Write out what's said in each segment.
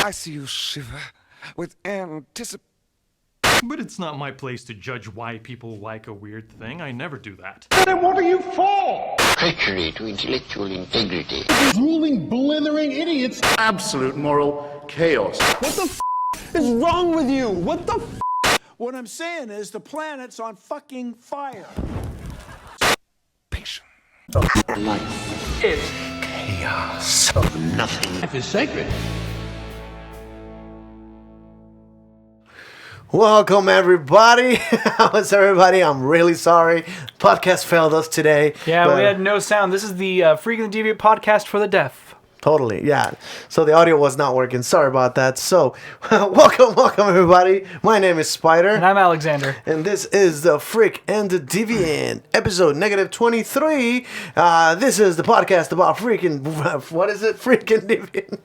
I see you shiver with anticipation. But it's not my place to judge why people like a weird thing. I never do that. Then what are you for? Treachery to intellectual integrity. Drooling, blithering idiots. Absolute moral chaos. What the is wrong with you? What the What I'm saying is the planet's on fucking fire. Patient. Life is chaos of nothing. Life is sacred. Welcome, everybody. How's everybody? I'm really sorry. Podcast failed us today. Yeah, we had no sound. This is the Freak and the Deviant podcast for the deaf. Totally, yeah. So the audio was not working. Sorry about that. So, welcome, everybody. My name is Spider. And I'm Alexander. And this is the Freak and the Deviant, episode -23. This is the podcast about freaking, what is it? Freak and Deviant.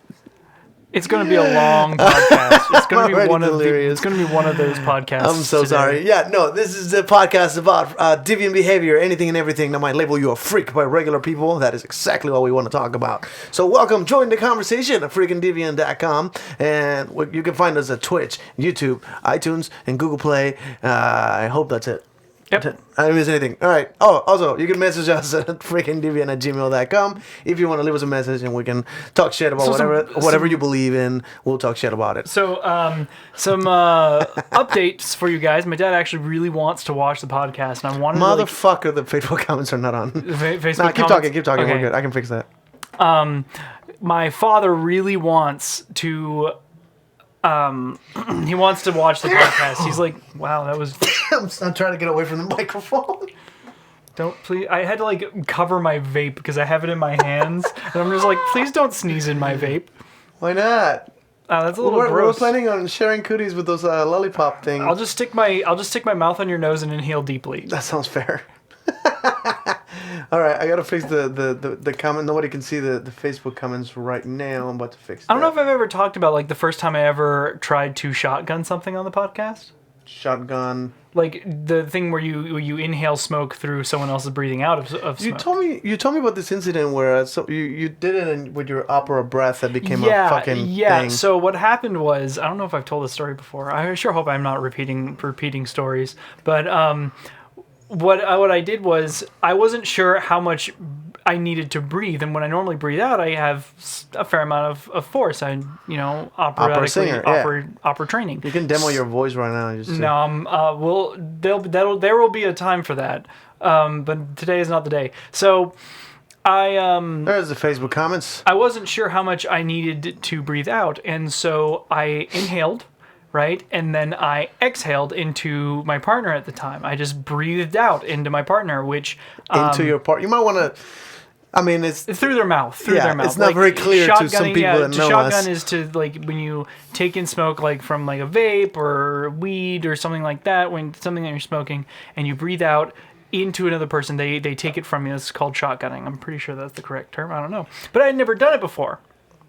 It's going to be a long podcast. It's going to be delirious. It's going to be one of those podcasts. I'm so today. sorry. Yeah, no, this is the podcast about deviant behavior, anything and everything that might label you a freak by regular people. That is exactly what we want to talk about. So welcome, join the conversation at freakanddeviant.com, and you can find us at Twitch, YouTube, iTunes, and Google Play. I hope that's it. Yep. I didn't miss anything. All right. Oh, also, you can message us at freakingdeviant@gmail.com if you want to leave us a message, and we can talk shit about whatever you believe in. We'll talk shit about it. So, some updates for you guys. My dad actually really wants to watch the podcast, and I wanted Motherfucker, the Facebook comments are not on. Facebook Nah, keep talking. Okay. We're good. I can fix that. My father really wants to. He wants to watch the podcast. He's like, wow, that was... I'm trying to get away from the microphone. Don't please... I had to, cover my vape because I have it in my hands. And I'm just like, please don't sneeze in my vape. Why not? That's a little We're gross. planning on sharing cooties with those lollipop things. I'll just stick my mouth on your nose and inhale deeply. That sounds fair. All right, I gotta fix the comment. Nobody can see the Facebook comments right now. I'm about to fix that. I don't know if I've ever talked about the first time I ever tried to shotgun something on the podcast. Shotgun. Like the thing where you inhale smoke through someone else's breathing out of smoke. You told me about this incident where you did it with your opera breath that became a fucking thing. So what happened was, I don't know if I've told this story before. I sure hope I'm not repeating stories. But what I did was, I wasn't sure how much I needed to breathe, and when I normally breathe out, I have a fair amount of force. Opera training. You can demo your voice right now. No, there will be a time for that, but today is not the day. So there's the Facebook comments. I wasn't sure how much I needed to breathe out, and so I inhaled. Right? And then I exhaled into my partner at the time. I just breathed out into my partner, which... into your partner. You might want to... I mean, it's... Through their mouth. It's not very clear to some people that know us. Shotgun is to, when you take in smoke, from, a vape or weed or something like that, something that you're smoking, and you breathe out into another person, they take it from you. It's called shotgunning. I'm pretty sure that's the correct term. I don't know. But I had never done it before.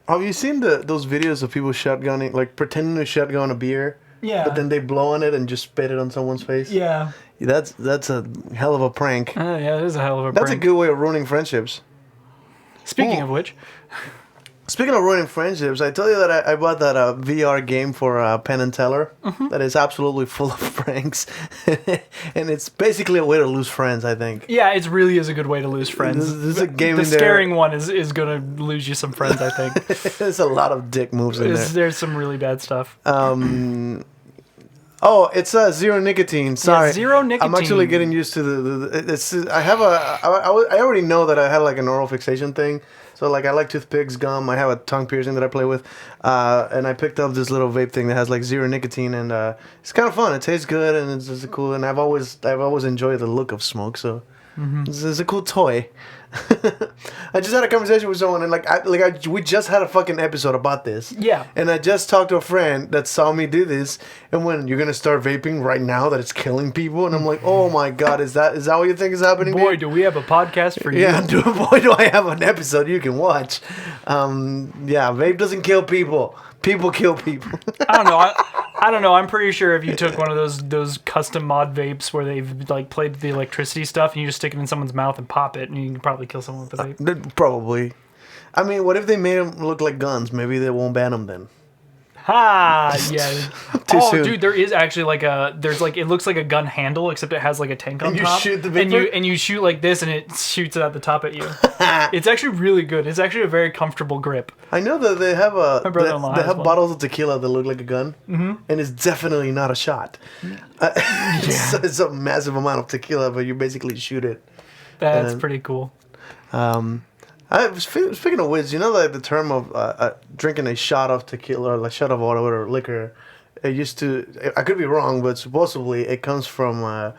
Have you seen those videos of people shotgunning, pretending to shotgun a beer? Yeah. But then they blow on it and just spit it on someone's face? Yeah. That's a hell of a prank. Yeah, it is a hell of a That's prank. a good way of ruining friendships. Speaking of which... Speaking of ruining friendships, I tell you that I bought that VR game for Penn and Teller that is absolutely full of pranks. And it's basically a way to lose friends, I think. Yeah, it really is a good way to lose friends. There's a game the in there. scaring one is going to lose you some friends, I think. There's a lot of dick moves in there. There's some really bad stuff. Oh, it's zero nicotine. Sorry, zero nicotine. I'm actually getting used to I already know that I had an oral fixation thing. So I like toothpicks, gum. I have a tongue piercing that I play with, and I picked up this little vape thing that has zero nicotine, and it's kind of fun. It tastes good, and it's just cool. And I've always enjoyed the look of smoke. So it's a cool toy. I just had a conversation with someone, and we just had a fucking episode about this. Yeah. And I just talked to a friend that saw me do this, and when you're gonna start vaping right now that it's killing people, and I'm like, oh my god, is that what you think is happening? Boy, do we have a podcast for you? Yeah, boy, do I have an episode you can watch. Yeah, vape doesn't kill people. People kill people. I don't know. I'm pretty sure if you took one of those custom mod vapes where they've played the electricity stuff and you just stick it in someone's mouth and pop it, and you can probably kill someone with the vape. Probably. I mean, what if they made them look like guns? Maybe they won't ban them then. Ha! Yeah. Too Oh, soon. dude, there is actually like it looks like a gun handle, except it has like a tank on And you top. shoot the Viper? and you shoot like this, and it shoots it at the top at you. It's actually really good. It's actually a very comfortable grip. I know that they have brother-in-law they has have one. bottles of tequila that look like a gun, and it's definitely not a shot. It's a massive amount of tequila, but you basically shoot it. That's pretty cool. Speaking of which, you know, like the term of drinking a shot of tequila or a shot of water or liquor, it used to. I could be wrong, but supposedly it comes from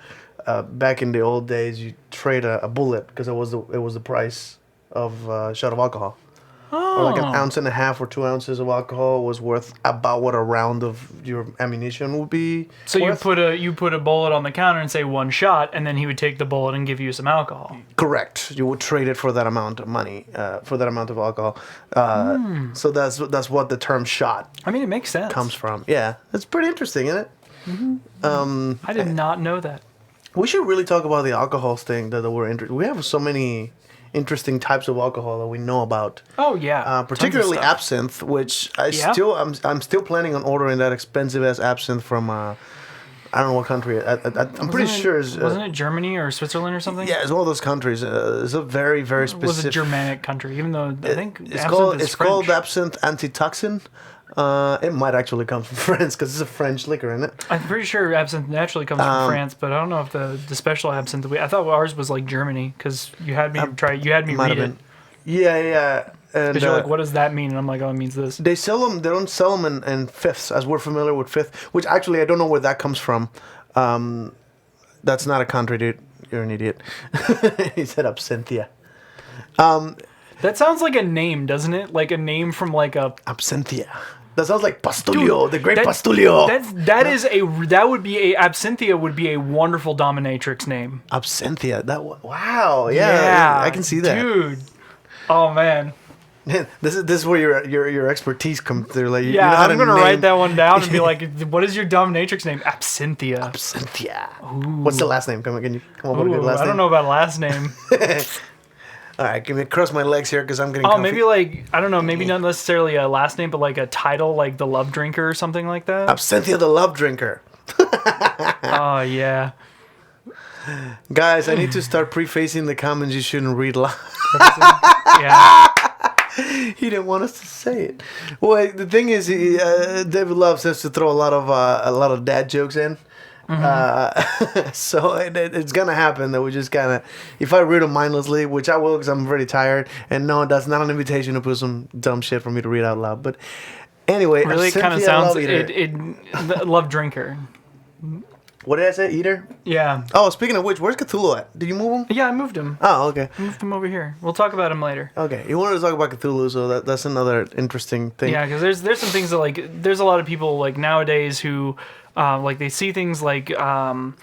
back in the old days. You trade a bullet because it was the price of a shot of alcohol. Or like an ounce and a half or 2 ounces of alcohol was worth about what a round of your ammunition would be. So worth. you put a bullet on the counter and say 1 shot, and then he would take the bullet and give you some alcohol. Correct. You would trade it for that amount of money, for that amount of alcohol. So that's what the term shot I mean, it makes sense. comes from. Yeah, it's pretty interesting, isn't it? I did not know that. We should really talk about the alcohol thing that we're interested. We have so many interesting types of alcohol that we know about. Oh yeah, tons of Particularly stuff. absinthe, which I'm still planning on ordering that expensive ass absinthe from I don't know what country. I'm pretty sure it's Wasn't it Germany or Switzerland or something? yeah, it's one of those countries. It's a very very It was a specific. Germanic country, even though I think It's absinthe is called French. absinthe antitoxin. It might actually come from France because it's a French liquor, isn't it? I'm pretty sure absinthe naturally comes from France, but I don't know if the special absinthe I thought ours was like Germany because you had me try. You had me Might read have it. been. Yeah. And Because you're like, what does that mean? And I'm like, oh, it means this. they sell them. They don't sell them in fifths, as we're familiar with fifth. Which actually, I don't know where that comes from. That's not a country, dude. You're an idiot. He said absentia. That sounds like a name, doesn't it? Like a name from like a. Absentia. That sounds like Pastulio, Dude, the great that- Pastulio. That would be a Absynthia would be a wonderful dominatrix name. Absentia. Wow. Yeah, I can see that. dude. Oh man. This is where your expertise comes through. Like, you Yeah, know how I'm to gonna name- write that one down and be like, what is your dominatrix name? Absynthia. Absentia. What's the last name? Can you come up with a good Ooh, last I name? don't know about last name. All right, can we cross my legs here because I'm getting. Oh, comfy. maybe like I don't know, maybe not necessarily a last name, but like a title, like the Love Drinker or something like that. Absentia, the love drinker. Oh yeah. Guys, I need to start prefacing the comments you shouldn't read live. Yeah. He didn't want us to say it. Well, the thing is, David Love says to throw a lot of dad jokes in. So it's gonna happen that we just kind of, if I read them mindlessly, which I will because I'm very tired, and no, that's not an invitation to put some dumb shit for me to read out loud. But anyway, Really kind of Absentia sounds Love Eater. the Love Drinker. What did I say? Eater? Yeah. Oh, speaking of which, where's Cthulhu at? Did you move him? Yeah, I moved him. Oh, okay. Moved him over here. We'll talk about him later. Okay. You wanted to talk about Cthulhu, so that's another interesting thing. Yeah, because there's some things that like there's a lot of people like nowadays who like they see things like Call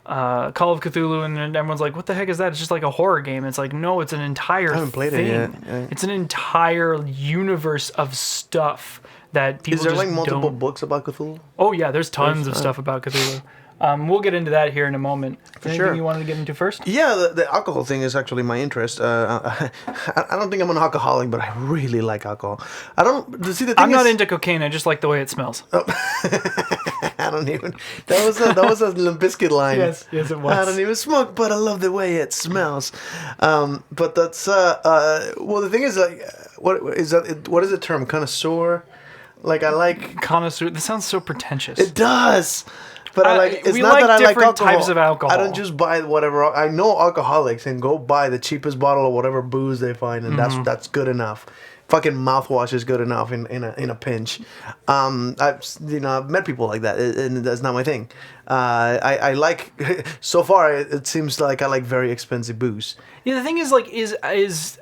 of Cthulhu and then everyone's like, what the heck is that? It's just like a horror game. It's like, no, it's an entire I haven't played thing. it yet. Yeah. It's an entire universe of stuff that people Is there just like multiple don't... books about Cthulhu? Oh yeah, there's tons of stuff about Cthulhu. We'll get into that here in a moment. Anything sure. you wanted to get into first? Yeah, the alcohol thing is actually my interest. I don't think I'm an alcoholic, but I really like alcohol. I don't see the thing. I'm not is- into cocaine. I just like the way it smells. I don't even. That was a Limp Bizkit line. Yes, it was. I don't even smoke, but I love the way it smells. But that's well, the thing is like, what is that? What is the term? Connoisseur. Like I like. Connoisseur. This sounds so pretentious. It does. But I like. It's we not like that I like different alcohol. types of alcohol. I don't just buy whatever. I know alcoholics and go buy the cheapest bottle of whatever booze they find, and that's good enough. Fucking mouthwash is good enough in a pinch. I've met people like that, and that's not my thing. I like so far. It seems like I like very expensive booze. Yeah, the thing is, like, is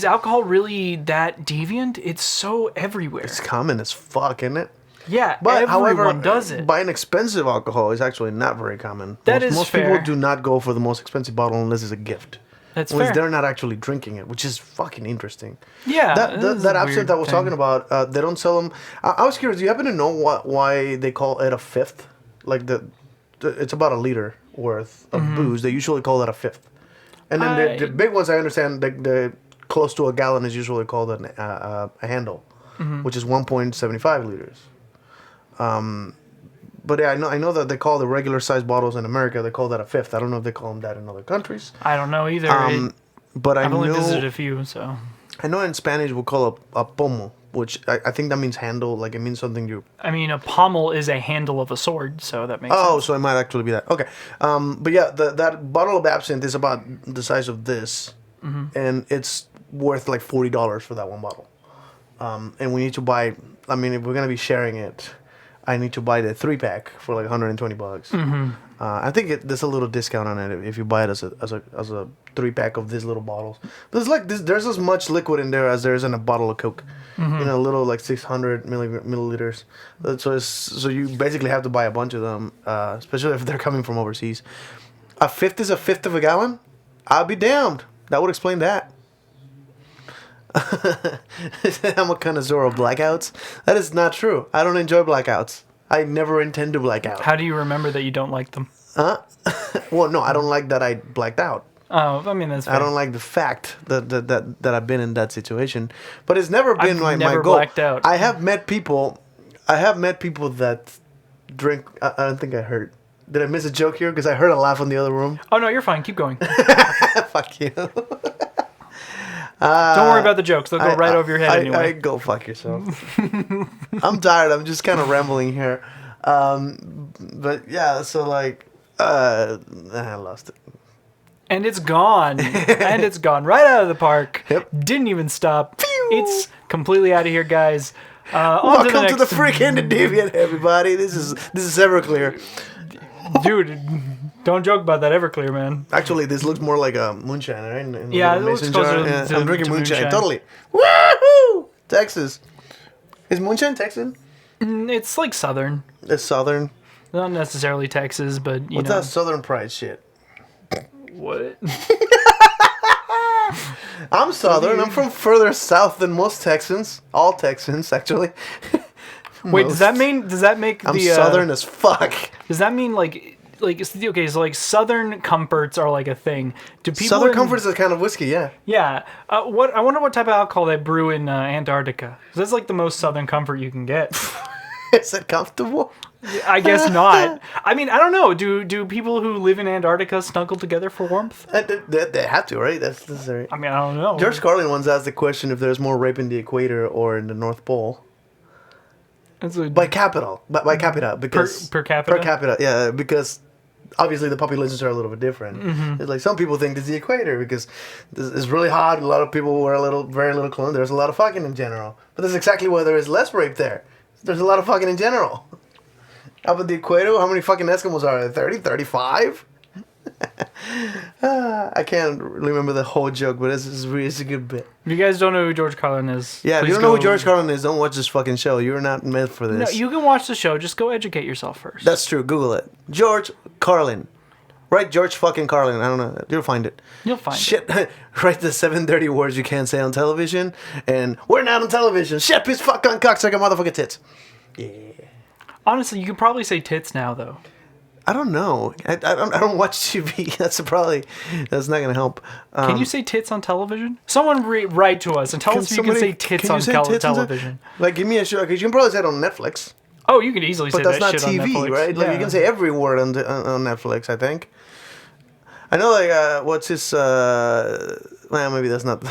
alcohol really that deviant? It's so everywhere. It's common as fuck, isn't it? Yeah, But everyone however, does it. buying expensive alcohol is actually not very common. That is most fair. people do not go for the most expensive bottle unless it's a gift. That's Unless fair. they're not actually drinking it, which is fucking interesting. Yeah, that this is that a absinthe weird I was thing. talking about, they don't sell them. I was curious. Do you happen to know why they call it a fifth? Like it's about a liter worth of booze. They usually call that a fifth. And then the big ones, I understand, the close to a gallon is usually called a handle. which is 1.75 liters. But yeah, I know that they call the regular size bottles in America, they call that a fifth. I don't know if they call them that in other countries. I don't know either. But I've only visited know a few, so. I know in Spanish we'll call a pomo, which I think that means handle. Like it means something you. I mean, a pommel is a handle of a sword, so that makes sense. Oh, so it might actually be that. Okay. But yeah, that bottle of absinthe is about the size of this, and it's worth like $40 for that one bottle. And we need to buy. I mean, if we're gonna be sharing it, I need to buy the 3-pack for like $120. I think there's a little discount on it if you buy it as a 3-pack of these little bottles. But it's like this. There's as much liquid in there as there is in a bottle of Coke. In a little like 600 milliliters. So you basically have to buy a bunch of them, especially if they're coming from overseas. A fifth is a fifth of a gallon. I'll be damned. That would explain that. I'm a connoisseur of blackouts. That is not true. I don't enjoy blackouts. I never intend to black out. How do you remember that you don't like them? Well, no, I don't like that I blacked out. Oh, I mean, that's fair. I don't like the fact that I've been in that situation. But it's never been my never goal. blacked out. I have met people that drink. I don't think I heard. Did I miss a joke here? Because I heard a laugh in the other room. Oh, no, you're fine. Keep going. Fuck you. Don't worry about the jokes. They'll go right over your head anyway. Go fuck yourself. I'm tired. I'm just kind of rambling here. But yeah, so like, I lost it. And it's gone. And it's gone right out of the park. Yep. Didn't even stop. It's completely out of here, guys. Welcome to the freaking Deviant, everybody. This is Everclear. Dude, don't joke about that Everclear, man. Actually, this looks more like a moonshine, right? In Yeah, a it looks mason closer jar. to I'm drinking moonshine. moonshine. Totally. Woohoo! Texas. Is moonshine Texan? It's like southern. It's southern. Not necessarily Texas, but you What's know. that southern pride shit? What? I'm southern. I'm from further south than most Texans. All Texans, actually. Wait, does that make I'm the southern as fuck. Does that mean like okay, so like Southern comforts are like a thing? Do people Southern Comfort is a kind of whiskey, yeah. Yeah. I wonder what type of alcohol they brew in Antarctica. 'Cause that's like the most Southern comfort you can get. Is it comfortable? I guess not. I mean, I don't know. Do people who live in Antarctica snuggle together for warmth? They have to, right? That's necessary. I mean, I don't know. George Carlin once asked the question if there's more rape in the equator or in the North Pole. By capita, because per capita? Per capita, yeah, because obviously the populations are a little bit different. Mm-hmm. It's like some people think it's the equator because it's really hot. A lot of people wear very little clothes. There's a lot of fucking in general, but that's exactly why there is less rape there. There's a lot of fucking in general. How about the equator? How many fucking Eskimos are there? 30, 35? I can't remember the whole joke, but it's a good bit. If you guys don't know who George Carlin is, Yeah, if please you don't know who go- George Carlin is, don't watch this fucking show. You're not meant for this. No, you can watch the show. Just go educate yourself first. That's true. Google it. George Carlin. Write George fucking Carlin. I don't know. You'll find it. You'll find Shit. Write the 7 dirty words you can't say on television. And we're not on television. Shit, piss, fuck, on cocksucker, motherfucking tits. Yeah. Honestly, you can probably say tits now, though. I don't know. I don't watch TV. That's not gonna help. Can you say tits on television? Someone write to us and tell us if you can say tits on television. Like, give me a show. Because you can probably say it on Netflix. Oh, you can easily say But that's that not shit on TV, Netflix. right? Like, Yeah. you can say every word on Netflix, I think. I know, like, what's his... well, maybe that's not...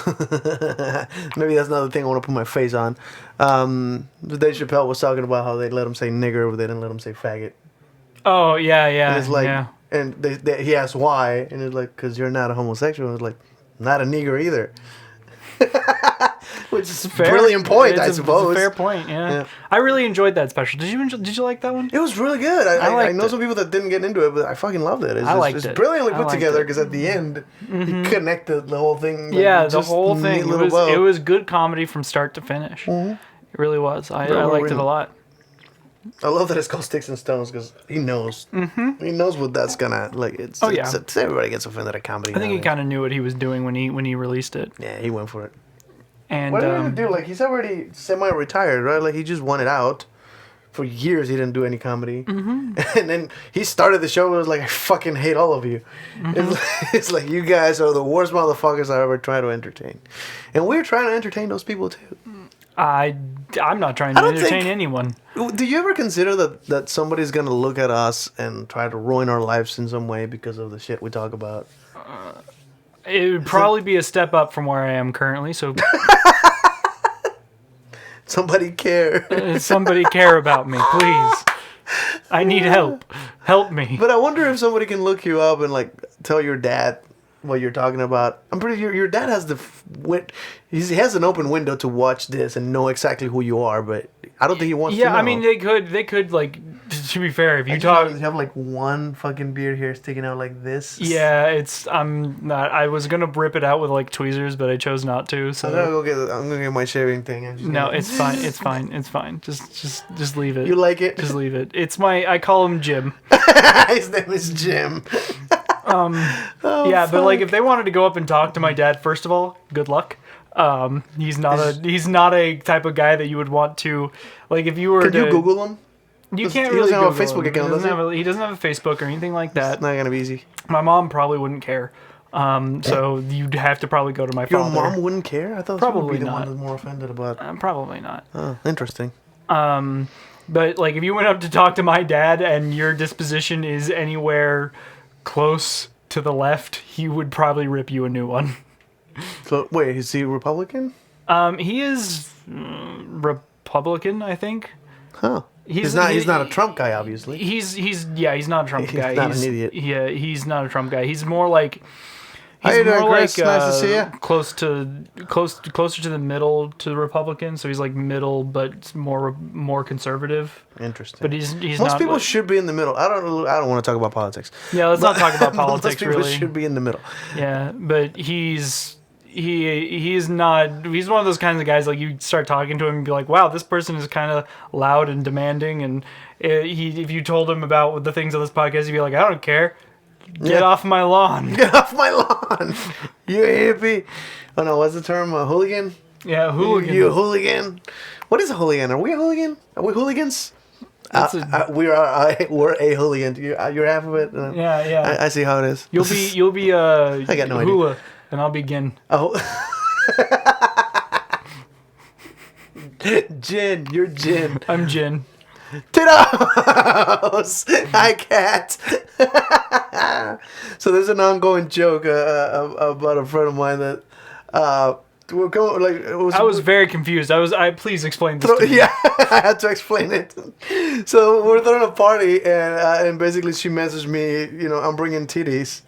maybe that's not the thing I want to put my face on. Dave Chappelle was talking about how they let him say nigger, but they didn't let him say faggot. Oh, yeah. And it's like... yeah. And he asked why, and it's like, because you're not a homosexual. And it's like, not a nigger either. Which is a brilliant point, I suppose. It's a fair point, yeah. I really enjoyed that special. Did you like that one? It was really good. I liked know it. some people that didn't get into it, but I fucking loved it. It's it. brilliantly I put liked together it. because at the end, he connected the whole thing. Like, Yeah, the just whole neat thing. little bow. It was good comedy from start to finish. It really was. I liked it a lot. I love that it's called Sticks and Stones because he knows. He knows what that's gonna like. It's everybody gets offended at comedy. I think he kind of knew what he was doing when he released it. Yeah, he went for it. And What did he even do? Like, he's already semi-retired, right? Like, he just wanted out. For years, he didn't do any comedy. And then he started the show and was like, I fucking hate all of you. It's like, you guys are the worst motherfuckers I ever tried to entertain. And we're trying to entertain those people, too. I I'm not trying to don't entertain think- anyone. Do you ever consider that somebody's gonna look at us and try to ruin our lives in some way because of the shit we talk about? It would probably be a step up from where I am currently. So Somebody care. somebody care about me, please. I need help. Help me. But I wonder if somebody can look you up and like tell your dad what you're talking about. I'm pretty sure your dad has he has an open window to watch this and know exactly who you are, but I don't think he wants to know. Yeah, I mean they could like, to be fair, if you You talk. have like one fucking beard hair sticking out like this. Yeah, I'm not. I was gonna rip it out with like tweezers, but I chose not to. So I'm gonna get my shaving thing. no, it's fine. It's fine. It's fine. Just leave it. You like it? Just leave it. It's I call him Jim. His name is Jim. Yeah, but like if they wanted to go up and talk to my dad, first of all, good luck. He's not a type of guy that you would want to, like, if you were Can to you Google him? You can't he really doesn't have a Google Facebook him. account, does he? He doesn't have a Facebook or anything like that. It's not gonna be easy. My mom probably wouldn't care. So you'd have to probably go to my Your father. mom wouldn't care? I thought she would Probably be the not. one that's more offended about. Probably not. Oh, interesting. But like if you went up to talk to my dad and your disposition is anywhere close to the left, he would probably rip you a new one. So wait, is he Republican? He is Republican, I think. Huh. He's not a Trump guy, obviously. He's not a Trump He's guy. not an idiot. Yeah, he's not a Trump guy. He's more like How you doing, Chris? Nice to see ya. closer to the middle to the Republican. So he's like middle, but more conservative. Interesting. But he's Most not. people should be in the middle. I don't want to talk about politics. Yeah, let's not talk about Most politics. people Really, should be in the middle. yeah, but he's not. He's one of those kinds of guys. Like you start talking to him and be like, "Wow, this person is kind of loud and demanding." And if you told him about the things on this podcast, he'd be like, "I don't care. Get off my lawn." Get off my lawn, you hippie. Oh no, what's the term? A hooligan? Yeah, hooligan. You a hooligan? What is a hooligan? Are we a hooligan? Are we hooligans? We're a hooligan. You're half of it. Yeah. I see how it is. You'll be I got no idea. hula, and I'll be gin. Oh. Gin, you're gin. I'm gin. Tito's! Hi, cat. So there's an ongoing joke about a friend of mine that we're going like. I was very confused. Please explain this to me. Yeah, I had to explain it. So we're throwing a party, and basically she messaged me. I'm bringing titties,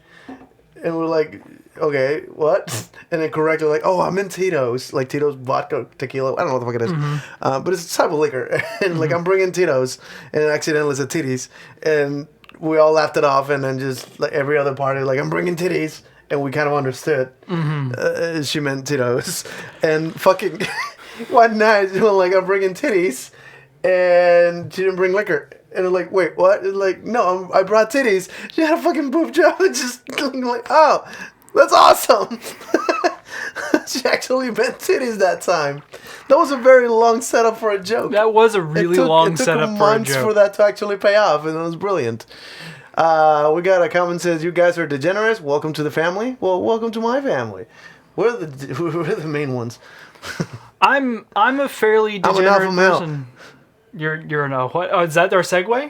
and we're like, okay, what? And then correctly like, oh, I'm in Tito's, like Tito's vodka tequila. I don't know what the fuck it is, but it's a type of liquor. And like I'm bringing Tito's, and it accidentally said titties, and we all laughed it off. And then just like every other party, like I'm bringing titties, and we kind of understood she meant Tito's. And fucking one night, like I'm bringing titties, and she didn't bring liquor. And I'm like, wait, what? And like, no, I brought titties. She had a fucking boob job and just like, oh, that's awesome. She actually meant titties that time. That was a very long setup for a joke. That was a really long setup for a months joke. for that to actually pay off, and it was brilliant. We got a comment says, you guys are degenerates. Welcome to the family. Well, welcome to my family. We're the main ones. I'm a fairly I'm an degenerate alpha male. person. You're an what? Oh, is that our segue?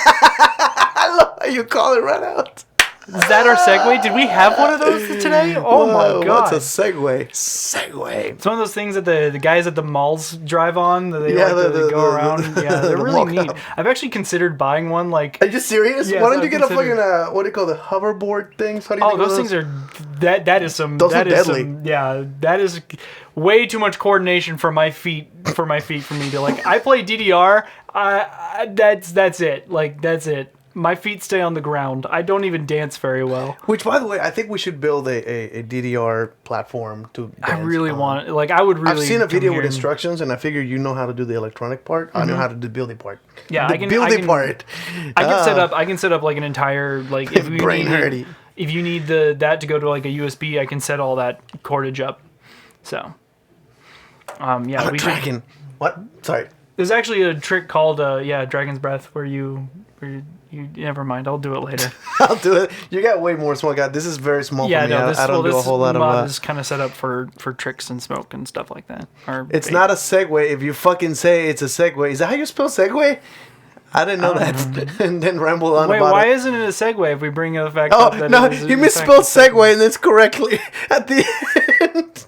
I love how you call it right out. Is that our segue? Did we have one of those today? Oh my god! What's a segue? Segue. It's one of those things that the guys at the malls drive on. That they Yeah, like to go the- around. Yeah, they're the really mall neat. cop. I've actually considered buying one. Like, Are you serious? Yes, Why don't I've you get a considered- fucking what do you call the hoverboard things? How do you oh, think of those things are that is some. Those that are is deadly. some. Yeah, that is way too much coordination for my feet. For me to like. I play DDR. That's it. Like that's it. My feet stay on the ground. I don't even dance very well. Which, by the way, I think we should build a DDR platform to. I dance really on. want. Like I would really. I've seen a come video here with and- instructions, and I figure you know how to do the electronic part. I know how to do the building part. Yeah, the I can- building I can- part. I can set up like an entire like if you Brain need hurty. if you need that to go to like a USB, I can set all that cordage up. So, yeah, we should. Dragon. What? Sorry. There's actually a trick called Dragon's Breath where you You never mind. I'll do it later. I'll do it. You got way more small guy. This is very small Yeah, for me. no. This I don't do a whole lot mod of. is kind of set up for tricks and smoke and stuff like that. Or It's bait. not a segue. If you fucking say it's a segue, is that how you spell segue? I didn't know that. And then ramble on Wait, about why it. isn't it a segue if we bring up the fact Oh that no, it is he in misspelled fact a segue and it's correctly at the end.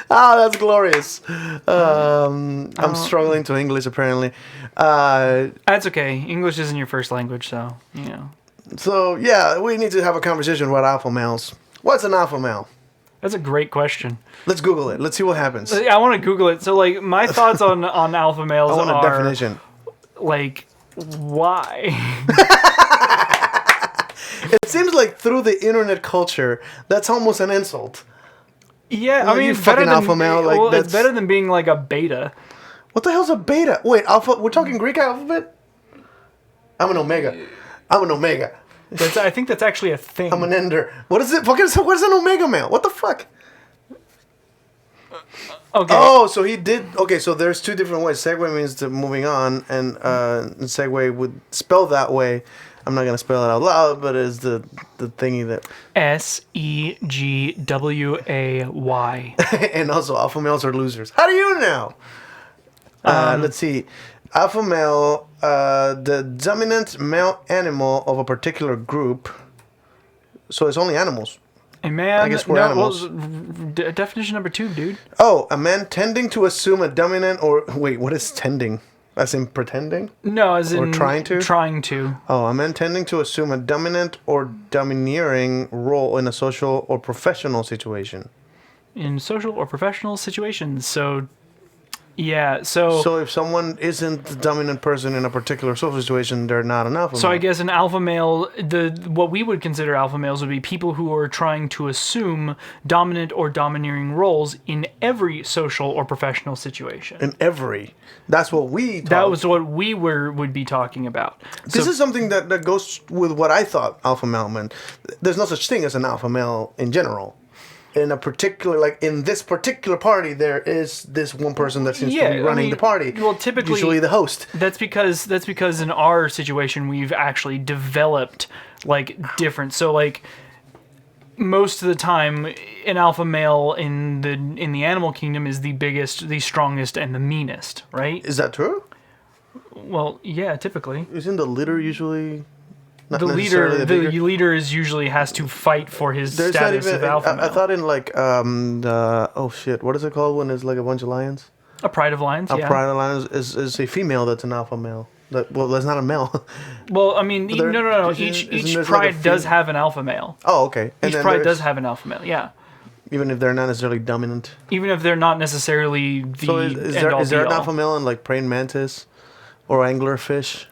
Ah, that's glorious. I'm struggling to English apparently. That's okay. English isn't your first language, so you know. So yeah, we need to have a conversation about alpha males. What's an alpha male? That's a great question. Let's Google it. Let's see what happens. I want to Google it. So, like, my thoughts on alpha males I want a are definition. like, why? It seems like through the internet culture, that's almost an insult. Yeah, Well, I mean, you it's better fucking than alpha male, like, well, it's that's- better than being like a beta. What the hell's a beta? Wait, alpha? We're talking Greek alphabet? I'm an omega. I'm an omega. I think that's actually a thing. I'm an ender. What is it? What is an omega male? What the fuck? Okay. Oh, so he did. Okay, so there's two different ways. Segue means to moving on, and segue would spell that way. I'm not gonna spell it out loud, but it's the thingy that. SEGWAY. And also, alpha males are losers. How do you know? Let's see. Alpha male, the dominant male animal of a particular group. So it's only animals. A man. I guess we're animals. Definition number 2, dude. Oh, a man tending to assume a dominant or wait, what is tending? As in pretending? No, as Or in trying to? Trying to. Oh, a man tending to assume a dominant or domineering role in a social or professional situation. In social or professional situations. So, yeah. So if someone isn't the dominant person in a particular social situation, they're not an alpha So male. I guess an alpha male, what we would consider alpha males would be people who are trying to assume dominant or domineering roles in every social or professional situation. In every. That's what we talk. That was what we would be talking about. This is something that goes with what I thought alpha male meant. There's no such thing as an alpha male in general. In a particular, like in this particular party, there is this one person that seems to be running the party. Well, typically, usually the host. That's because in our situation we've actually developed like different. So like most of the time, an alpha male in the animal kingdom is the biggest, the strongest, and the meanest, right? Is that true? Well, yeah, typally. Isn't the leader usually not The necessarily leader, bigger? the leader is usually has to fight for his There's not status even. of alpha male. I thought in like oh shit, what is it called when there's like a bunch of lions? A pride of lions. A Yeah. pride of lions is a female that's an alpha male. That's not a male. Well, I mean, there- no. isn't- Each isn't there like a pride does fem- have an alpha male. Oh, okay. And Each then pride there's- does have an alpha male. Yeah. even if they're not necessarily dominant. Even if they're not necessarily the So is there end-all, an be-all. alpha male in like praying mantis or anglerfish?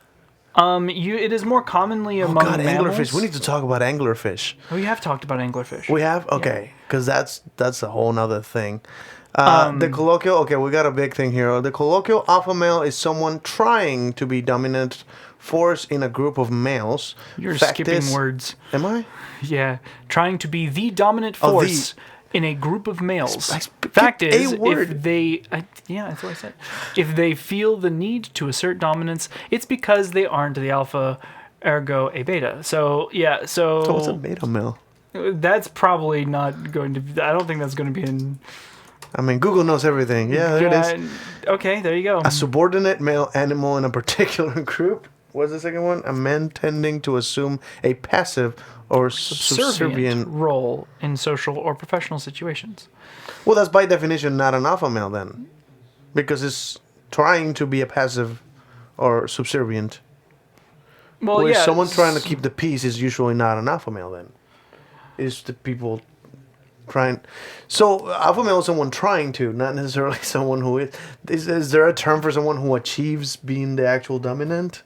It is more commonly among God, mammals. anglerfish. We need to talk about anglerfish. We have talked about anglerfish. We have? Okay. Because that's a whole nother thing. The colloquial, okay, we got a big thing here. The colloquial alpha male is someone trying to be dominant force in a group of males. You're Fact skipping is- words. Am I? Yeah, trying to be the dominant Oh, the- force in a group of males. pick Fact a is, word. if they, yeah, that's what I said. If they feel the need to assert dominance, it's because they aren't the alpha, ergo a beta. So yeah, So what's a beta male? that's probably not going to. I don't think that's going to be in. I mean, Google knows everything. Yeah, there it is. Okay, there you go. A subordinate male animal in a particular group. What's the second one? A man tending to assume a passive or subservient. role in social or professional situations. Well, that's by definition not an alpha male then, because it's trying to be a passive or subservient. Well, Whereas yeah, someone trying to keep the peace is usually not an alpha male then. It's the people trying. So alpha male is someone trying to, not necessarily someone who is. Is there a term for someone who achieves being the actual dominant?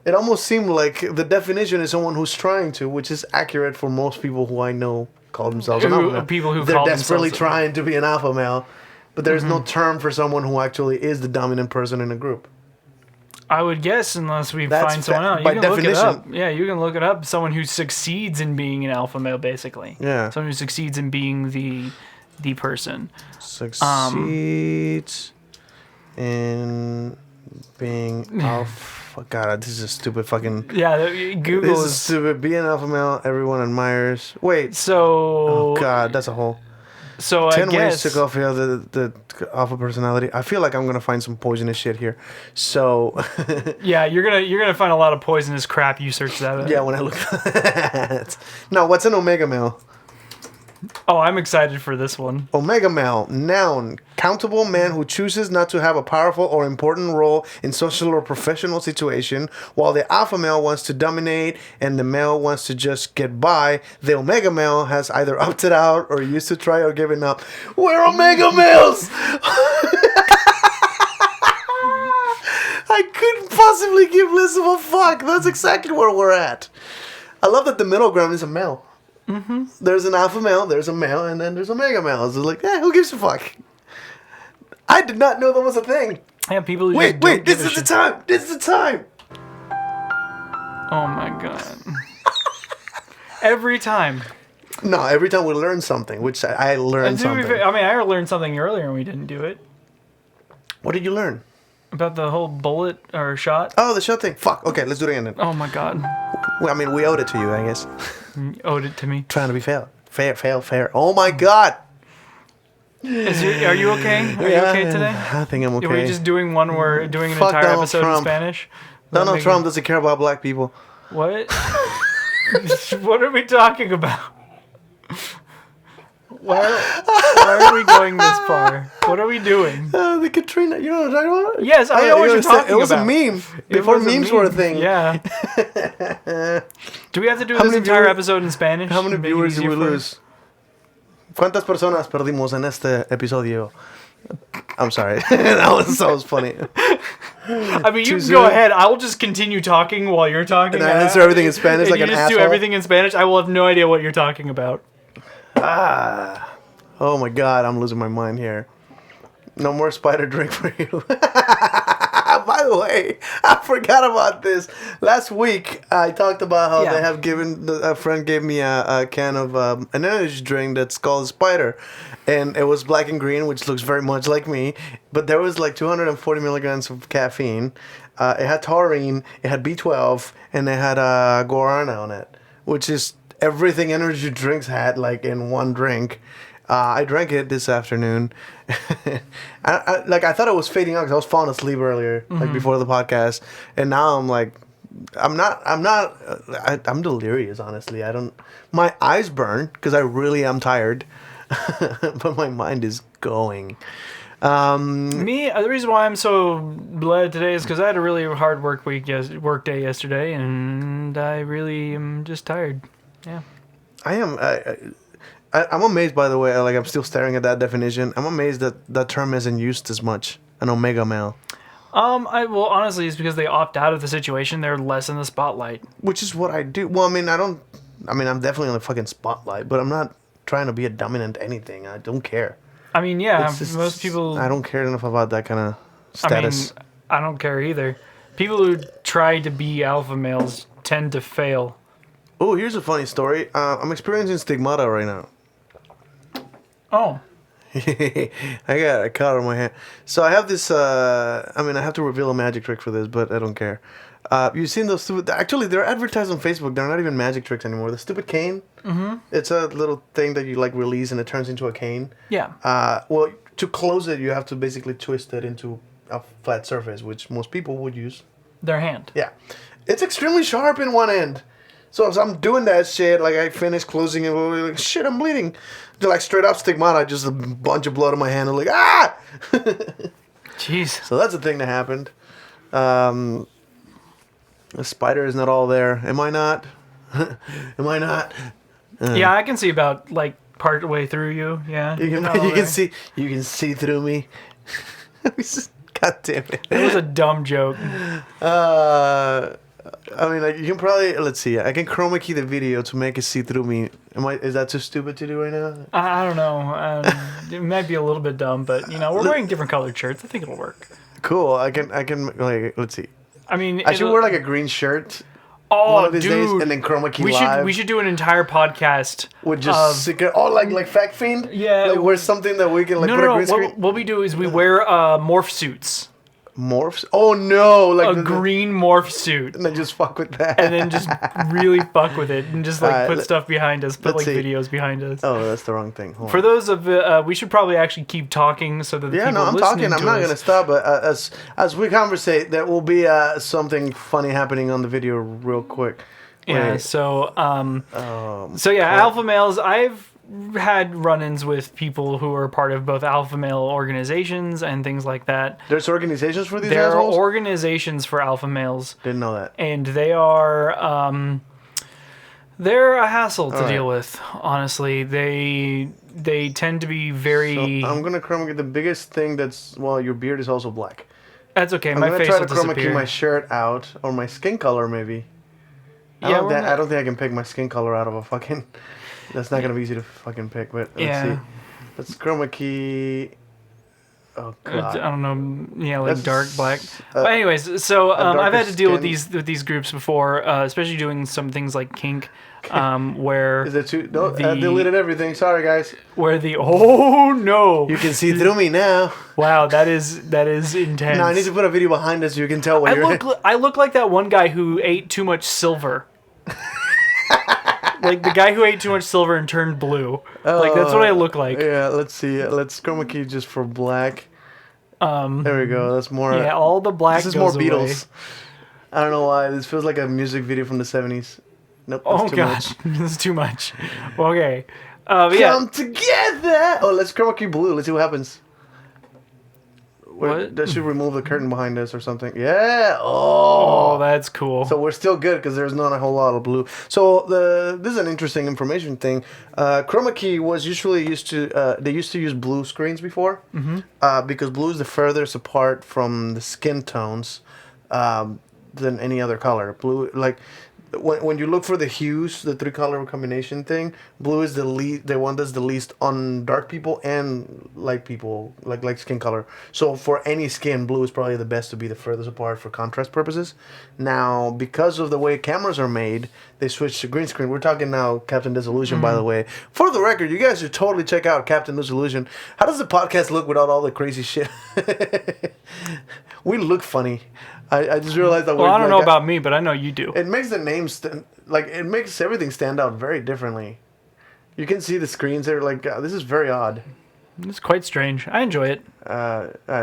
It almost seemed like the definition is someone who's trying to, which is accurate for most people who I know call themselves an Who- alpha male. people who They're call desperately themselves- trying to be an alpha male, but there's no term for someone who actually is the dominant person in a group. I would guess, unless we That's find someone fa- out. You by can look it up. definition. Yeah, you can look it up. Someone who succeeds in being an alpha male, basically. Yeah. Someone who succeeds in being the person. Succeeds in being alpha. fuck, God, this is a stupid fucking. Yeah, Google This is is. stupid. Be an alpha male, everyone admires. Wait. So. Oh, God, that's a whole. So 10 I guess. ways to go for the alpha personality. I feel like I'm gonna find some poisonous shit here. So. Yeah, you're gonna find a lot of poisonous crap. You search that up. Yeah, when I look at it. Now, what's an omega male? Oh, I'm excited for this one. Omega male, noun, countable man who chooses not to have a powerful or important role in social or professional situation, while the alpha male wants to dominate and the male wants to just get by. The omega male has either opted out or used to try or given up. We're omega males! I couldn't possibly give less of a fuck. That's exactly where we're at. I love that the middle ground is a male. Mm-hmm. There's an alpha male, there's a male, and then there's omega male. It's like, who gives a fuck? I did not know that was a thing. Yeah, people. Who Wait, just don't this give a is the shit. time. This is the time. Oh my god. Every time. No, every time we learn something, which I learned And to be something. fair, I mean, I learned something earlier and we didn't do it. What did you learn? About the whole bullet or shot. Oh, the shot thing. Fuck. Okay, let's do it again then. Oh my god. Well, I mean, we owed it to you, I guess. You owed it to me. Trying to be fair. Fair. Oh my god. Are you okay? Are you okay today? I think I'm okay. Are we just doing one where doing an Fuck entire Donald episode Trump. in Spanish? Donald Make Trump it- doesn't care about black people. What? What are we talking about? Why are we going this far? What are we doing? The Katrina, you know what I'm talking about? Yes, I know what you're talking It was about. a meme. It Before was a memes were a meme. thing. Yeah. Do we have to do How this many entire viewers- episode in Spanish? How many to make it viewers did easier we for us? lose? ¿Cuántas personas perdimos en este episodio? I'm sorry. that was funny. I mean, you can 2-0. go ahead. I will just continue talking while you're talking. And I answer everything in Spanish And like you an just asshole. do everything in Spanish. I will have no idea what you're talking about. Oh my god, I'm losing my mind here. No more spider drink for you. By the way, I forgot about this. Last week, I talked about how Yeah. they have given, a friend gave me a can of an energy drink that's called Spider. And it was black and green, which looks very much like me. But there was like 240 milligrams of caffeine. It had taurine, it had B12, and it had guarana on it. Which is everything energy drinks had like in one drink. I drank it this afternoon. I thought it was fading out because I was falling asleep earlier, like before the podcast, and now I'm like, I'm delirious. Honestly, my eyes burn because I really am tired, but my mind is going. The reason why I'm so glad today is because I had a really hard work day yesterday, and I really am just tired. Yeah. I am. I'm amazed, by the way. Like, I'm still staring at that definition. I'm amazed that that term isn't used as much. An omega male, Well, honestly, it's because they opt out of the situation. They're less in the spotlight. which is what I do. Well, I mean, I'm definitely on the fucking spotlight, but I'm not trying to be a dominant anything. I don't care. I mean, yeah, It's just- most people. I don't care enough about that kind of I mean, status. I don't care either. People who try to be alpha males tend to fail. Oh, here's a funny story. I'm experiencing stigmata right now. Oh. I got a cut on my hand. So I have this. I have to reveal a magic trick for this, but I don't care. You've seen those stupid. Actually, they're advertised on Facebook. They're not even magic tricks anymore. The stupid cane. Mm-hmm. It's a little thing that you like release and it turns into a cane. Yeah. Well, to close it, you have to basically twist it into a flat surface, which most people would use. Their hand. Yeah, it's extremely sharp in one end. So as I'm doing that shit, like I finish closing it, like shit, I'm bleeding. They're like straight up stigmata, just a bunch of blood on my hand. I'm like, ah! Jeez. So that's the thing that happened. The spider is not all there. Am I not? Am I not? Yeah, I can see about like part way through you. Yeah. You you're not all there. can see through me. God damn it. It was a dumb joke. You can probably, let's see. I can chroma key the video to make it see through me. Is that too stupid to do right now? I don't know. It might be a little bit dumb, but we're wearing different colored shirts. I think it'll work. Cool. I can like, let's see. I mean, I should wear like a green shirt oh, one of these days dude, and then chroma key we live. should do an entire podcast with just like Fact Fiend. Yeah. Like wear something that we can like put a green screen. What we do is we wear morph suits. Morphs? Oh no! Like A green morph suit. And then just fuck with that. And then just really fuck with it and just like Alright, put stuff behind us, put let's like see. videos behind us. Oh, that's the wrong thing. Hold For on. those of we should probably actually keep talking so that the Yeah, people no, I'm listening talking. I'm to not us- gonna stop. But as we conversate, there will be something funny happening on the video real quick. Yeah. Wait. So alpha males. I've had run-ins with people who are part of both alpha male organizations and things like that. There's organizations for these There are assholes? organizations for alpha males, Didn't know that. and they are they're a hassle to All right. deal with. Honestly, they tend to be very. So I'm gonna chroma key the biggest thing that's your beard is also black. That's okay. I'm My gonna face try will to chroma key disappear. my shirt out or my skin color maybe. Yeah, I we're not- don't think I can pick my skin color out of a fucking. That's not gonna be easy to fucking pick. But let's Yeah. see. Let's chroma key. Oh I god. don't know, yeah, like That's dark black. uh, But anyways, so I've darker had to deal with skin. these groups before, especially doing some things like kink, where Is it too? No, I the- deleted everything. Sorry, guys. where the oh no, You can see through me now. wow, that is intense. No, I need to put a video behind us so you can tell what you're. I look like that one guy who ate too much silver. Like the guy who ate too much silver and turned blue. Like that's what I look like. Yeah, let's see. Let's chroma key just for black. There we go. That's more. Yeah, all the black This is more goes away. Beatles. I don't know why. This feels like a music video from the 70s. Nope. That's Oh too god, much. this is too much. Okay, but yeah. Come together. Oh, let's chroma key blue. Let's see what happens. What? That should remove the curtain behind us or something. Yeah. Oh. Oh, that's cool. So we're still good because there's not a whole lot of blue. So this is an interesting information thing. Chroma key was usually used to they used to use blue screens before because blue is the furthest apart from the skin tones than any other color. Blue, like when you look for the hues, the 3-color combination thing, blue is the one that's the least on dark people and light people, like skin color. So for any skin, blue is probably the best to be the furthest apart for contrast purposes. Now, because of the way cameras are made, they switched to green screen. We're talking now Captain Disillusion, by the way. For the record, you guys should totally check out Captain Disillusion. How does the podcast look without all the crazy shit? We look funny. I just realized that. Well, I don't know like, about me, but I know you do. it makes the names it makes everything stand out very differently. You can see the screens there. Like this is very odd. It's quite strange. I enjoy it.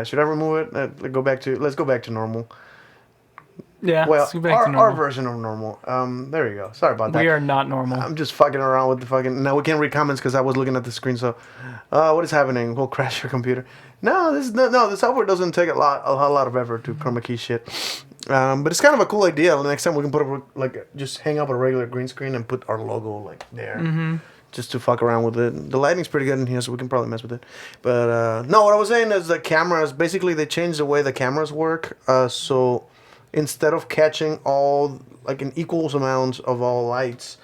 Should I remove it? Let's go back to normal. Yeah. Well, let's go back to our normal. version of normal. There you go. Sorry about that. We are not normal. I'm just fucking around with the fucking. Now we can't read comments because I was looking at the screen. So, what is happening? We'll crash your computer. No, the software doesn't take a whole lot of effort to chroma key shit. But it's kind of a cool idea. The next time we can put just hang up a regular green screen and put our logo there. Just to fuck around with it. The lighting's pretty good in here, so we can probably mess with it. But no, what I was saying is the cameras. Basically, they changed the way the cameras work. So instead of catching all in equal amounts of all lights,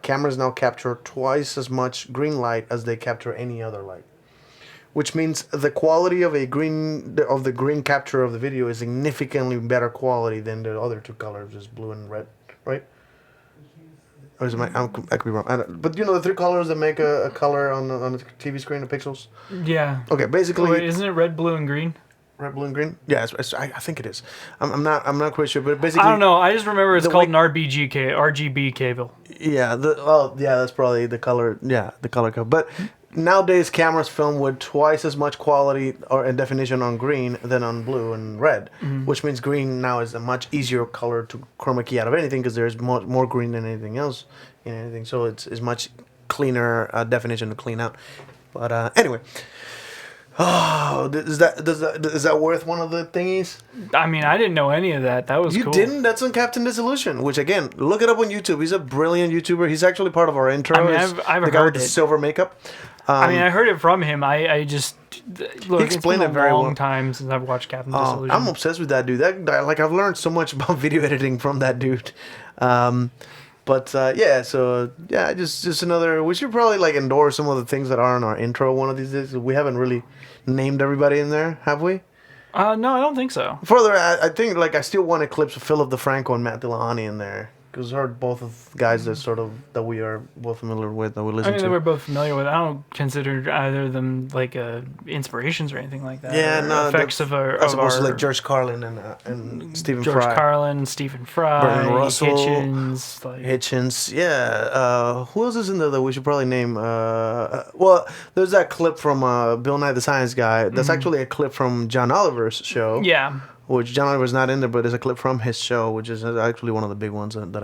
cameras now capture twice as much green light as they capture any other light. Which means the quality of the green capture of the video is significantly better quality than the other two colors, just blue and red, right? Or is it I could be wrong. But you know the 3 colors that make a color on a TV screen, the pixels. Yeah. Okay, basically. Wait, isn't it red, blue, and green? Red, blue, and green. Yeah, I think it is. I'm not quite sure, but basically. I don't know. I just remember it's the called way- an RGB cable. Yeah. That's probably the color. Yeah, the color code. But nowadays, cameras film with twice as much quality and definition on green than on blue and red, which means green now is a much easier color to chroma key out of anything because there's more green than anything else in anything. So it's much cleaner definition to clean out. But anyway. Oh, is that worth one of the thingies? I mean, I didn't know any of that. That was You cool. didn't? That's on Captain Disillusion, which again, look it up on YouTube. He's a brilliant YouTuber. He's actually part of our intro. I mean, He's I've the guy heard with the it. silver makeup. I mean, I heard it from him. I just look. It's explained been it very a long well. time since I've watched Captain Disillusion. I'm obsessed with that dude. That guy, I've learned so much about video editing from that dude. Just another. We should probably endorse some of the things that are in our intro one of these days. We haven't really named everybody in there, have we? No, I don't think so. Further, I think I still want a clips of Philip DeFranco and Matt Dillahunty in there. Because they're both of guys that we are both familiar with, that we I listen mean, to. that we're both familiar with. I don't consider either of them like inspirations or anything like that. Yeah, or no. effects of our. I suppose of our like George Carlin and Stephen George Fry. Carlin, Stephen Fry, Bertrand Russell, Hitchens, like Hitchens, yeah. Who else is in there that we should probably name? Well, there's that clip from Bill Nye the Science Guy. That's actually a clip from John Oliver's show. yeah. Which John Oliver's not in there, but there's a clip from his show, which is actually one of the big ones that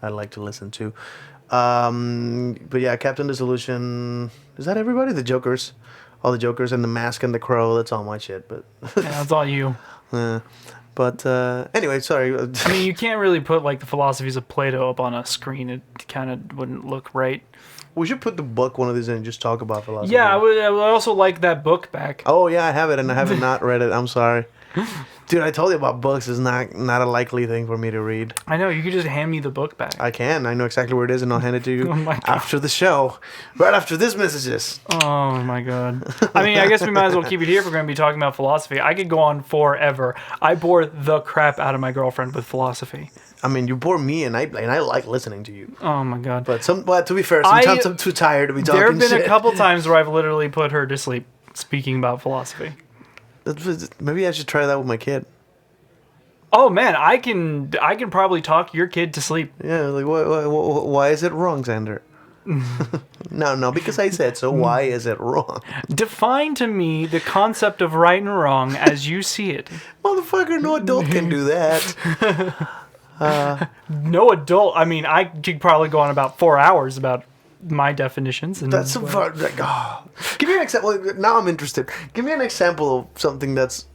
I like to listen to. But yeah, Captain Dissolution. Is that everybody? The Jokers. All the Jokers and the Mask and the Crow. That's all my shit, but... Yeah, that's all you. But anyway, sorry. I mean, you can't really put like the philosophies of Plato up on a screen. It kind of wouldn't look right. We should put the book one of these in and just talk about philosophy. Yeah, I would also like that book back. Oh yeah, I have it, and I have not read it. I'm sorry. Dude, I told you about books. It's not a likely thing for me to read. I know, you could just hand me the book back. I can. I know exactly where it is, and I'll hand it to you Oh my God. after the show. Right after this messages. Oh my god. I mean, I guess we might as well keep it here if we're going to be talking about philosophy. I could go on forever. I bore the crap out of my girlfriend with philosophy. I mean, you bore me, and I like listening to you. Oh my god. But to be fair, sometimes I'm too tired to be talking There have been shit. a couple times where I've literally put her to sleep speaking about philosophy. Maybe I should try that with my kid. Oh man, I can probably talk your kid to sleep. Yeah, like why is it wrong, Xander? No, because I said so. Why is it wrong? Define to me the concept of right and wrong as you see it. Motherfucker, no adult can do that. No adult. I mean, I could probably go on about 4 hours about my definitions. And That's Give me an example. Now I'm interested. Give me an example of something that's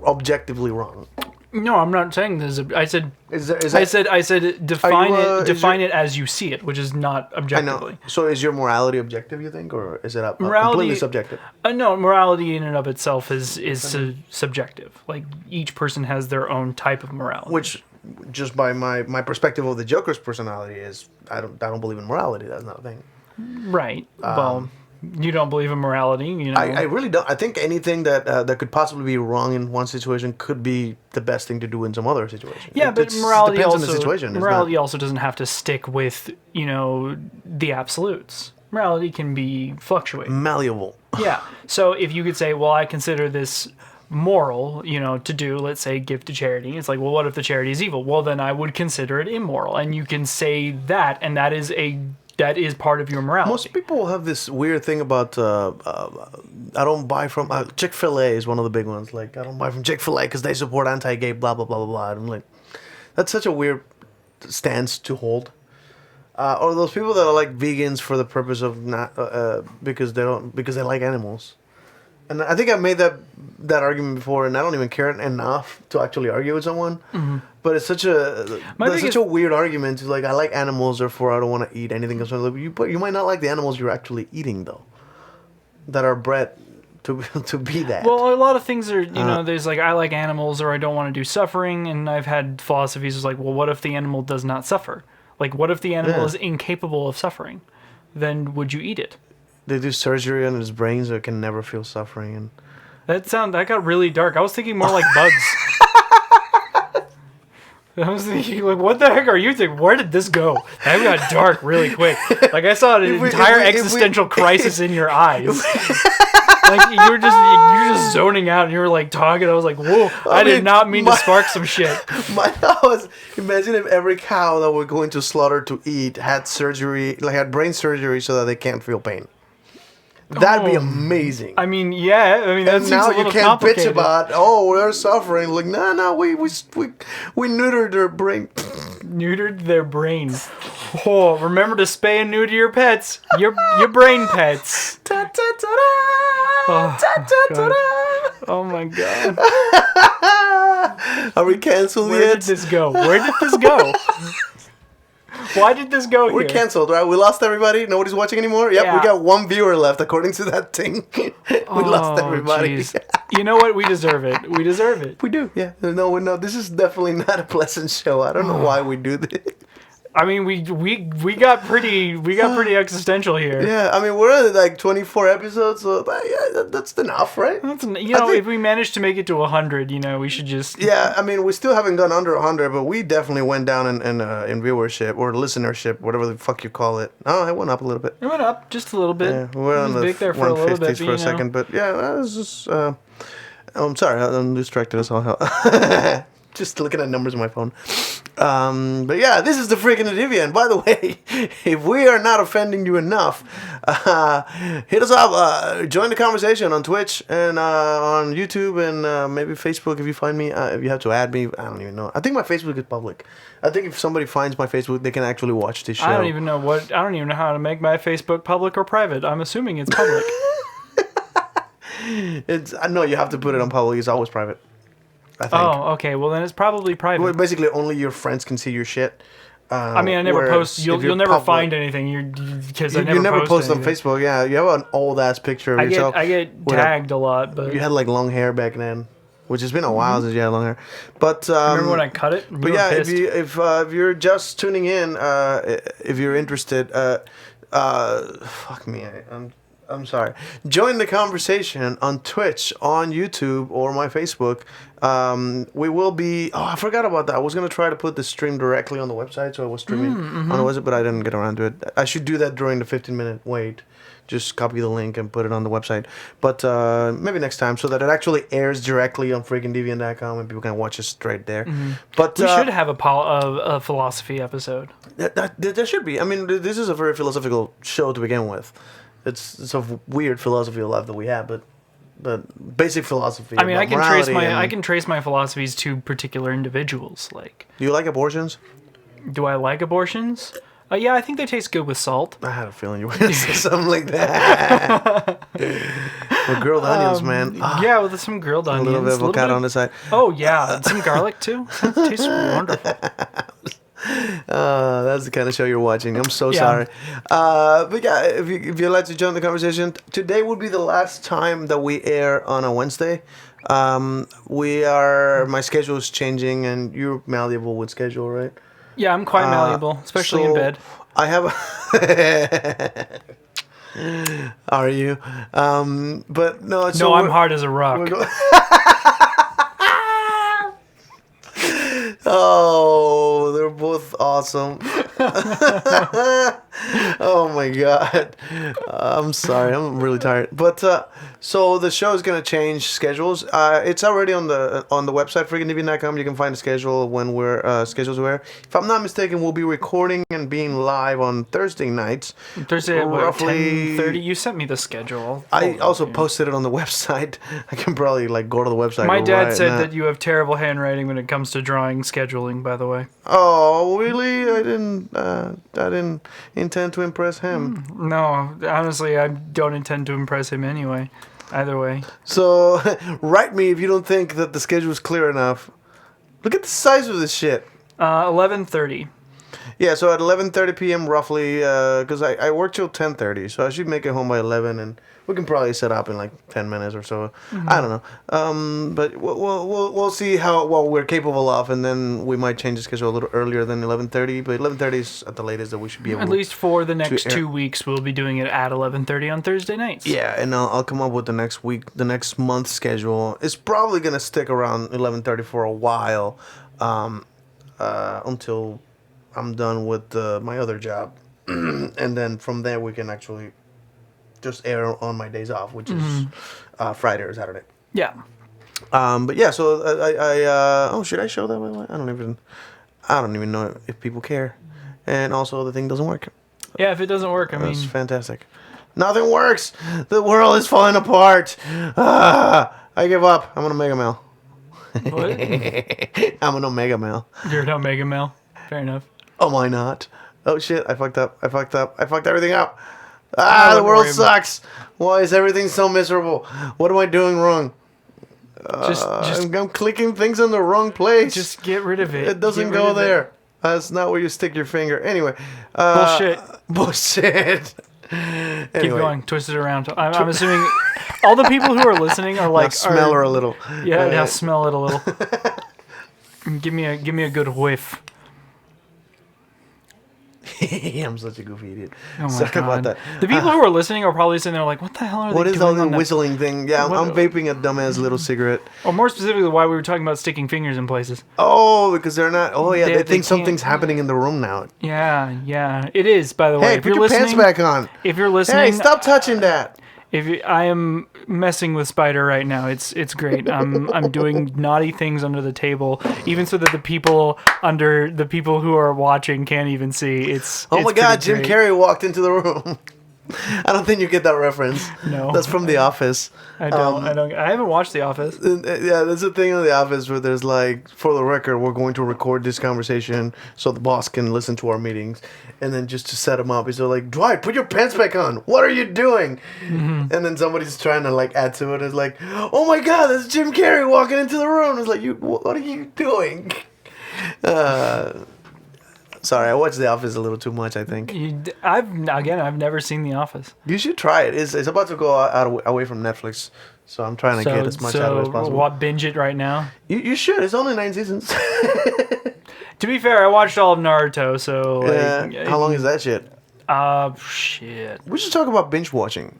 objectively wrong. No, I'm not saying this. I said I said define it as you see it, which is not I objectively. know. So is your morality objective, you think, or is it Morality- completely subjective? No, morality in and of itself is subjective. Like each person has their own type of morality. Which, just by my perspective of the Joker's personality, is I don't believe in morality. That's not a thing. Right. Well, you don't believe in morality, you know. I really don't. I think anything that could possibly be wrong in one situation could be the best thing to do in some other situation. Yeah, but It morality depends also on the situation. It's morality also doesn't have to stick with, you know, the absolutes. Morality can be fluctuate. not malleable. Yeah. So if you could say, well, I consider this moral, you know, to do, let's say, give to charity. It's like, well, what if the charity is evil? Well, then I would consider it immoral. And you can say that, and that is part of your morality. Most people have this weird thing about I don't buy from Chick-fil-A is one of the big ones. Like, I don't buy from Chick-fil-A because they support anti-gay, blah blah blah blah blah. I'm like, that's such a weird stance to hold. Or those people that are like vegans for the purpose of not because they like animals. And I think I've made that argument before, and I don't even care enough to actually argue with someone. Mm-hmm. But it's such a weird argument. To like, I like animals, therefore I don't want to eat anything else. But you might not like the animals you're actually eating, though, that are bred to be that. Well, a lot of things are, you know, there's like, I like animals, or I don't want to do suffering, and I've had philosophies like, well, what if the animal does not suffer? Like, what if the animal is incapable of suffering? Then would you eat it? They do surgery on his brain so it can never feel suffering. And That got really dark. I was thinking more like bugs. I was thinking, like, what the heck are you thinking? Where did this go? That got dark really quick. Like, I saw an entire existential crisis in your eyes. Like, you're just zoning out, and you were like talking. I was like, whoa! I did not mean to spark some shit. My thought was, imagine if every cow that we're going to slaughter to eat had surgery, like had brain surgery, so that they can't feel pain. That'd be amazing. I mean, yeah. I mean, that And seems now a little you can't complicated. bitch about, they're suffering. Like, no, we neutered their brain. Neutered their brain. Oh, remember to spay and neuter your pets. Your brain pets. Oh my god. Are we canceled Where yet? did this go? Where did this go? Why did this go We're here? canceled, right? We lost everybody. Nobody's watching anymore. Yep, Yeah. we got one viewer left, according to that thing. We lost everybody. Jeez. You know what? We deserve it. We deserve it. We do, yeah. No. This is definitely not a pleasant show. I don't know why we do this. I mean, we got pretty existential here. Yeah, I mean, we're at like 24 episodes, so that's enough, right? If we manage to make it to 100, we should just... Yeah, I mean, we still haven't gone under 100, but we definitely went down in viewership or listenership, whatever the fuck you call it. Oh, it went up a little bit. It went up just a little bit. Yeah, we were on the big there for a little bit, 150s for a second, but yeah, that was just... I'm sorry, I'm distracted as all hell. Just looking at numbers on my phone. But yeah, this is the freaking Deviant. By the way, if we are not offending you enough, hit us up. Join the conversation on Twitch and on YouTube and maybe Facebook if you find me. If you have to add me, I don't even know. I think my Facebook is public. I think if somebody finds my Facebook, they can actually watch this show. I don't even know how to make my Facebook public or private. I'm assuming it's public. I know you have to put it on public. It's always private. I think. Oh, okay. Well, then it's probably private. Well, basically, only your friends can see your shit. I mean, I never post. You'll never find anything. Because I never post on anything. Facebook. Yeah, you have an old ass picture of yourself. I get tagged a lot, but you had like long hair back then, which has been a while since you had long hair. But remember when I cut it? But yeah, if you're just tuning in, if you're interested, fuck me, I'm sorry. Join the conversation on Twitch, on YouTube, or my Facebook. We will be... Oh, I forgot about that. I was going to try to put the stream directly on the website, so I was streaming on the website, but I didn't get around to it. I should do that during the 15-minute wait. Just copy the link and put it on the website. But maybe next time, so that it actually airs directly on freaking Deviant.com and people can watch it straight there. But we should have a philosophy episode. There should be. I mean, this is a very philosophical show to begin with. It's a weird philosophy of life that we have, but basic philosophy. I mean, I can trace my philosophies to particular individuals. Like, do you like abortions? Do I like abortions? Yeah, I think they taste good with salt. I had a feeling you were going to say something like that. With grilled onions, man. Yeah, with some grilled onions. A little bit of avocado on the side. Oh yeah, some garlic too. It tastes wonderful. That's the kind of show you're watching. I'm so sorry. But yeah, if you'd like to join the conversation, today would be the last time that we air on a Wednesday. My schedule is changing, and you're malleable with schedule, right? Yeah, I'm quite malleable, especially in bed. I have Are you? But no. So I'm hard as a rock. Oh, they're both awesome. Oh my god. I'm sorry. I'm really tired. But so the show is gonna change schedules. It's already on the website freakindeviant.com. You can find the schedule when schedules were. If I'm not mistaken, we'll be recording and being live on Thursday nights. Thursday at roughly 10:30. You sent me the schedule. I also posted it on the website. I can probably go to the website. My dad said that you have terrible handwriting when it comes to drawing scheduling. By the way. Oh really? I didn't intend to impress him. No, honestly, I don't intend to impress him anyway. Either way. So, write me if you don't think that the schedule is clear enough. Look at the size of this shit. 11:30. Yeah, so at 11:30 p.m. roughly, because I work till 10:30, so I should make it home by 11, and we can probably set up in 10 minutes or so. I don't know. But we'll see what we're capable of, and then we might change the schedule a little earlier than 11:30. But 11:30 is at the latest that we should be able. At least for the next 2 weeks, we'll be doing it at 11:30 on Thursday nights. Yeah, and I'll come up with the next month's schedule. It's probably gonna stick around 11:30 for a while, until I'm done with my other job, and then from there we can actually just air on my days off, which is Friday or Saturday. Yeah. But yeah, so I should I show that? I don't even know if people care, and also the thing doesn't work. Yeah, if it doesn't work, That's fantastic. Nothing works. The world is falling apart. I give up. I'm an Omega male. What? I'm an Omega male. You're an Omega male. Fair enough. Oh, why not? Oh shit! I fucked up. I fucked everything up. The world sucks. Why is everything so miserable? What am I doing wrong? I'm clicking things in the wrong place. Just get rid of it. It doesn't go there. That's not where you stick your finger. Anyway. Bullshit. Anyway. Keep going. Twist it around. I'm assuming all the people who are listening are like... smell her a little. Yeah, smell it a little. Give me a good whiff. I'm such a goofy idiot. Oh my Sorry god. about that. The people who are listening are probably sitting there like, what the hell are What they is doing all the on that? whistling thing? Yeah, I'm vaping a dumbass little cigarette. Or more specifically, why we were talking about sticking fingers in places. Oh, because they're not. Oh yeah, They they think can't- something's happening in the room now. Yeah. It is, by the way. Hey, If put you're your listening, pants back on. If you're listening, Hey, stop touching that. I am messing with Spider right now. It's great. I'm doing naughty things under the table, even so that the people who are watching can't even see. Oh my God, pretty Jim great. Carrey walked into the room. I don't think you get that reference. No. That's from The Office. I haven't watched The Office. Yeah, there's a thing in The Office where there's like, for the record, we're going to record this conversation so the boss can listen to our meetings. And then just to set him up, he's like, Dwight, put your pants back on. What are you doing? And then somebody's trying to like add to it. It's like, oh my God, that's Jim Carrey walking into the room. It's like, what are you doing? Sorry, I watched The Office a little too much, I think. I've never seen The Office. You should try it. It's about to go away from Netflix. So I'm trying to get as much out of it as possible. What, binge it right now? You should. It's only 9 seasons. To be fair, I watched all of Naruto, so like, Yeah. How long is that shit? Shit. We should talk about binge watching.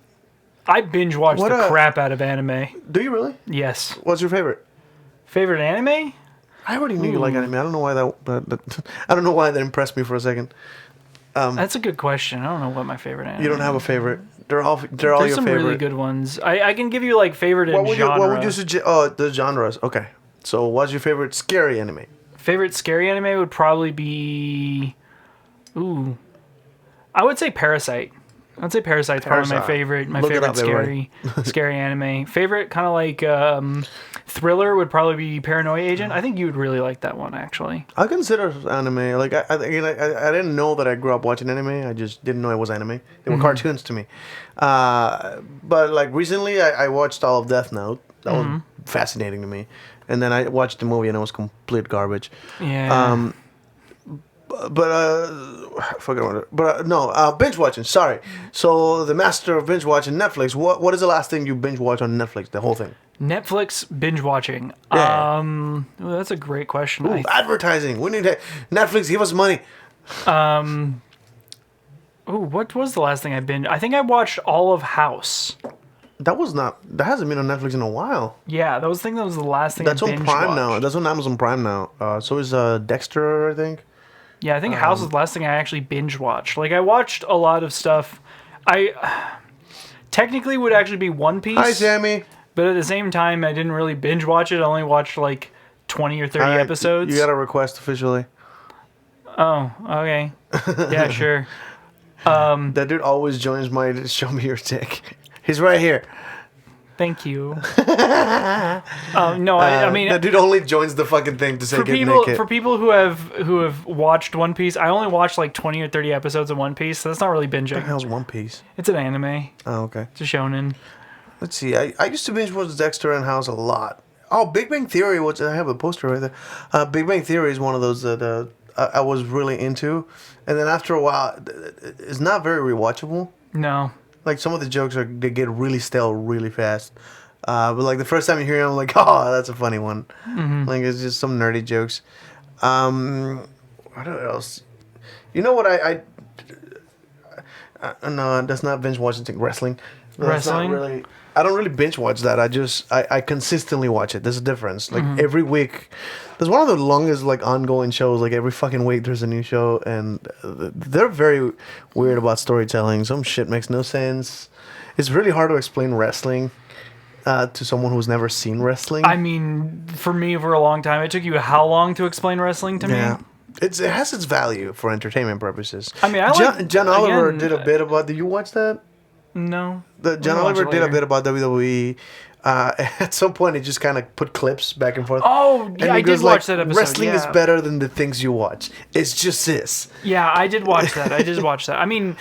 I binge watched What the a- crap out of anime. Do you really? Yes. What's your favorite? Favorite anime? I already knew you like anime. I don't know why I don't know why that impressed me for a second. That's a good question. I don't know what my favorite anime. You don't have a favorite. They're all your There's some favorite. really good ones. I can give you like favorite What and would genre. you What would you suggest? Oh, the genres. Okay. So, what's your favorite scary anime? Favorite scary anime would probably be, I would say Parasite. I'd say Parasite's probably my Parasite. favorite. My Look it favorite up, everybody. scary anime. Favorite kind of like thriller would probably be Paranoia Agent. I think you would really like that one actually. I consider anime like I didn't know that I grew up watching anime. I just didn't know it was anime. They were cartoons to me. But like recently, I watched all of Death Note. That was fascinating to me. And then I watched the movie and it was complete garbage. Yeah. Binge watching. Sorry. So the master of binge watching, Netflix. What is the last thing you binge watch on Netflix? The whole thing. Netflix binge watching. Yeah. Ooh, that's a great question. Ooh, advertising. We need Netflix. Give us money. What was the last thing I binged? I think I watched all of House. That hasn't been on Netflix in a while. Yeah, that was the last thing That's I on binge Prime now. watched. That's on Amazon Prime now. So is Dexter, I think. Yeah, I think House was the last thing I actually binge watched. Like I watched a lot of stuff. I technically would actually be One Piece. Hi, Sammy. But at the same time, I didn't really binge watch it. I only watched like 20 or 30 episodes. You got a request officially. Oh, okay. Yeah, sure. That dude always joins my show me your dick. He's right here. Thank you. No, I mean that dude only joins the fucking thing to say get naked. for people who have watched One Piece, I only watched like 20 or 30 episodes of One Piece, so that's not really What the binging. hell's One Piece? It's an anime. Oh, okay. It's a shonen. Let's see. I used to binge watch Dexter and House a lot. Oh, Big Bang Theory. Which I have a poster right there. Big Bang Theory is one of those that I was really into, and then after a while, it's not very rewatchable. No. Like some of the jokes they get really stale really fast. But like the first time you hear them, I'm like, oh, that's a funny one. Like it's just some nerdy jokes. What else? You know what I no, that's not binge watching wrestling. No, that's not Wrestling? really. I don't really binge watch that. I consistently watch it. There's a difference. Like every week, there's one of the longest like ongoing shows. Like every fucking week, there's a new show, and they're very weird about storytelling. Some shit makes no sense. It's really hard to explain wrestling to someone who's never seen wrestling. I mean, for me, for a long time, it took you how long to explain wrestling to me? Yeah. It has its value for entertainment purposes. I mean, I like- John Oliver again, did a bit about. Did you watch that? No. John We'll watch Oliver it did a later. bit about WWE. At some point, he just kind of put clips back and forth. Oh, And yeah, he I goes did watch that episode. Wrestling is yeah. better than the things you watch. It's just this. Yeah, I did watch that. I mean,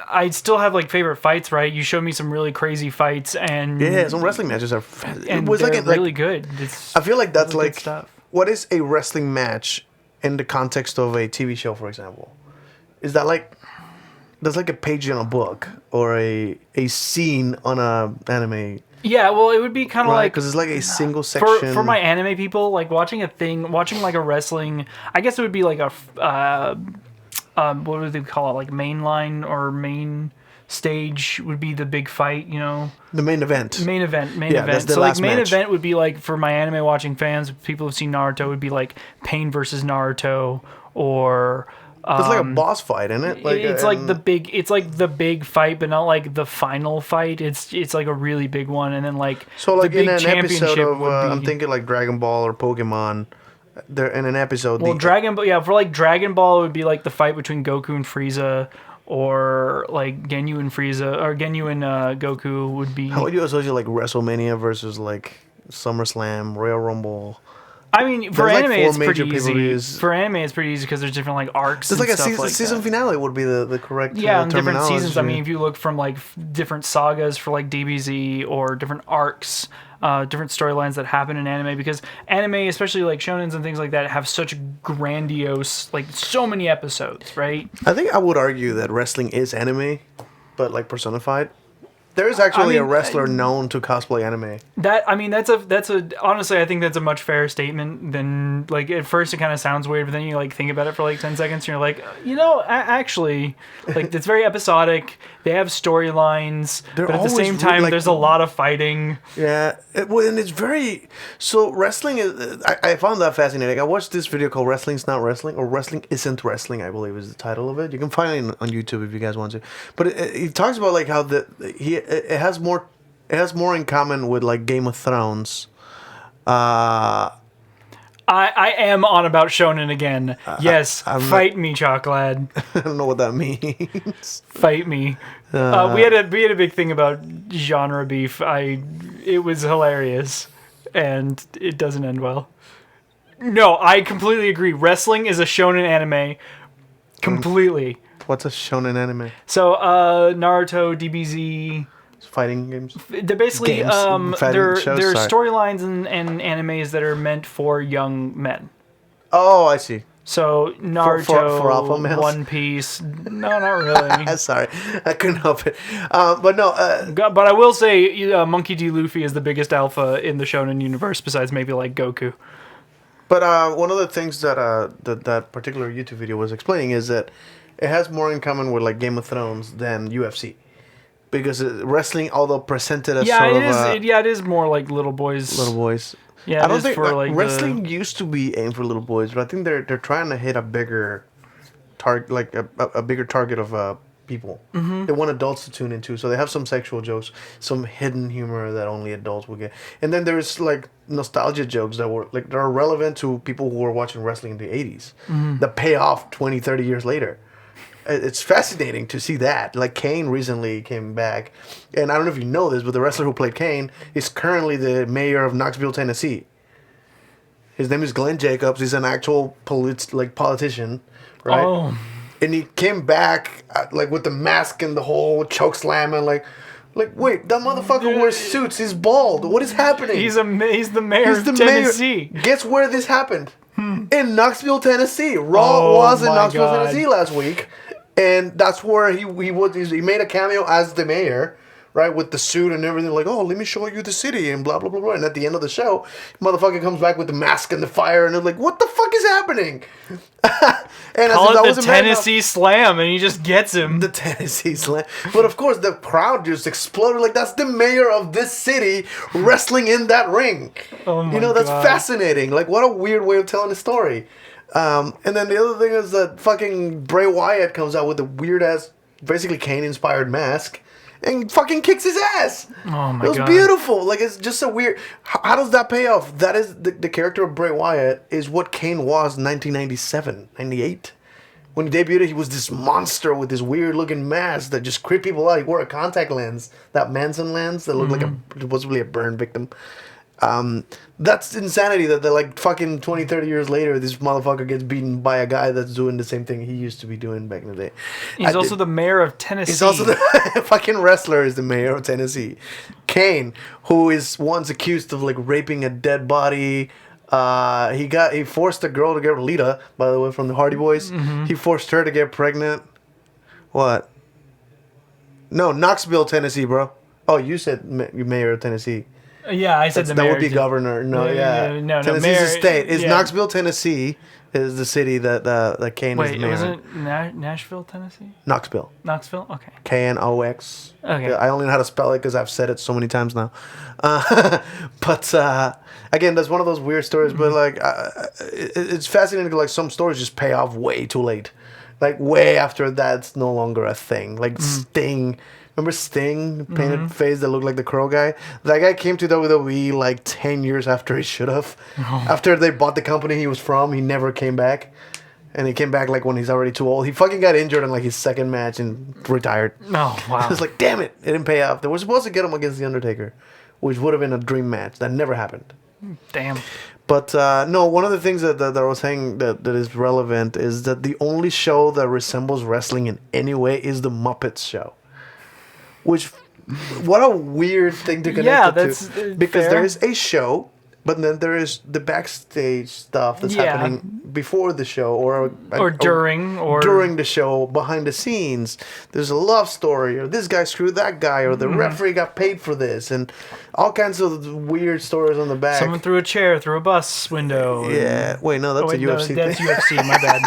I still have like favorite fights, right? You showed me some really crazy fights, and Yeah, some wrestling matches are. and It was they're like really good. It's I feel like that's really good like stuff. what is a wrestling match in the context of a TV show, for example? Is that like that's like a page in a book or a scene on a anime? Yeah, well, it would be kind of Right, like because it's like a single section. for my anime people, like watching like a wrestling. I guess it would be like what would they call it? Like mainline or main stage would be the big fight, you know? The main event. Main event. Yeah, that's the So last like main match. event would be like for my anime watching fans, people who've seen Naruto would be like Pain versus Naruto or It's like a boss fight, isn't it? it's like the big fight, but not like the final fight. It's like a really big one, and then like so like the big in an championship episode of would be. I'm thinking like Dragon Ball or Pokemon. They're in an episode. Well, Dragon Ball, yeah, for like Dragon Ball, it would be like the fight between Goku and Frieza, or like Genyu and Frieza, or Genyu and Goku would be. How would you associate like WrestleMania versus like SummerSlam, Royal Rumble? I mean, for There's, like, anime, 4 it's pretty major easy. pay-per-views. For anime, it's pretty easy because there's different like arcs. It's and like a stuff season that. finale would be the correct Yeah, and different terminology. seasons. I mean, if you look from like different sagas for like DBZ or different arcs, different storylines that happen in anime, because anime, especially like shonens and things like that, have such grandiose, like so many episodes, right? I think I would argue that wrestling is anime, but like personified. There is actually a wrestler known to cosplay anime. That's a honestly, I think that's a much fairer statement than like at first it kind of sounds weird, but then you like think about it for like 10 seconds and you're like, actually, like it's very episodic. They have storylines, but at the always same time, like- there's a lot of fighting. Yeah, and it's very so. Wrestling is. I found that fascinating. I watched this video called "Wrestling's Not Wrestling" or "Wrestling Isn't Wrestling," I believe is the title of it. You can find it on YouTube if you guys want to. But it talks about like how it has more in common with like Game of Thrones. I am on about shonen again. Yes, I'm fight me, Chalklad. I don't know what that means. Fight me. We had a big thing about genre beef. It was hilarious, and it doesn't end well. No, I completely agree. Wrestling is a shonen anime, completely. What's a shonen anime? So Naruto, DBZ. Fighting games. They're basically Games, fighting they're shows, sorry. storylines and animes that are meant for young men. Oh, I see. So Naruto, for alpha males? One Piece. No, not really. Sorry, I couldn't help it. But no. But I will say, Monkey D. Luffy is the biggest alpha in the shonen universe, besides maybe like Goku. But one of the things that that particular YouTube video was explaining is that it has more in common with like Game of Thrones than UFC. Because wrestling, although presented as sort of it is more like little boys. little boys. Yeah, I don't is think for like wrestling used to be aimed for little boys, but I think they're trying to hit a bigger target, like a bigger target of people. Mm-hmm. They want adults to tune into, so they have some sexual jokes, some hidden humor that only adults will get, and then there's like nostalgia jokes that are relevant to people who were watching wrestling in the 80s that pay off 20, 30 years later. It's fascinating to see that. Like Kane recently came back, and I don't know if you know this, but the wrestler who played Kane is currently the mayor of Knoxville, Tennessee. His name is Glenn Jacobs. He's an actual politician, right? Oh. And he came back like with the mask and the whole choke slam and like wait, that motherfucker wears suits. He's bald. What is happening? He's the mayor of Tennessee. Guess where this happened? In Knoxville, Tennessee. Raw was in my Knoxville, God. Tennessee last week, and that's where he made a cameo as the mayor, right, with the suit and everything. Like, oh, let me show you the city and blah blah blah blah. And at the end of the show, motherfucker comes back with the mask and the fire, and they're like, what the fuck is happening? And Call it the Tennessee Slam, and he just gets him. The Tennessee Slam. But of course, the crowd just exploded. Like, that's the mayor of this city wrestling in that ring. Oh my that's God. fascinating. Like, what a weird way of telling a story. And then the other thing is that fucking Bray Wyatt comes out with a weird ass, basically Kane-inspired mask. And fucking kicks his ass. Oh my God. It was beautiful. Like, it's just a weird. How does that pay off? That is the character of Bray Wyatt is what Kane was in 1997, 98. When he debuted, he was this monster with this weird looking mask that just creeped people out. He wore a contact lens, that Manson lens that looked like possibly a burn victim. That's insanity that they're like fucking 20, 30 years later, this motherfucker gets beaten by a guy that's doing the same thing he used to be doing back in the day. He's also the mayor of Tennessee. He's also the fucking wrestler is the mayor of Tennessee. Kane, who is once accused of like raping a dead body. He forced a girl to get Lita, by the way, from the Hardy Boys. Mm-hmm. He forced her to get pregnant. What? No, Knoxville, Tennessee, bro. Oh, you said mayor of Tennessee. Yeah, I said the That mayor. would be governor. No, yeah. No, Tennessee's mayor. a state. It's yeah. Knoxville, Tennessee is the city that Kane is Wait, mayor. wasn't Nashville, Tennessee? Knoxville. Knoxville? Okay. Knox. Okay. Yeah, I only know how to spell it because I've said it so many times now. But again, that's one of those weird stories. But like, it's fascinating. Like some stories just pay off way too late. Like way after that's no longer a thing. Like Sting. Remember Sting? Painted face that looked like the Crow guy? That guy came to WWE like 10 years after he should have. After they bought the company he was from, he never came back. And he came back like when he's already too old. He fucking got injured in like his second match and retired. Oh, wow. I was like, damn it. It didn't pay off. They were supposed to get him against The Undertaker, which would have been a dream match. That never happened. Damn. But no, one of the things that I was saying that is relevant is that the only show that resembles wrestling in any way is the Muppets show. Which, what a weird thing to connect it to. Because there is a show, but then there is the backstage stuff that's happening before the show or during the show, behind the scenes. There's a love story, or this guy screwed that guy, or the referee got paid for this, and all kinds of weird stories on the back. Someone threw a chair through a bus window. Yeah. Wait, no, that's a UFC That's thing. UFC, my bad.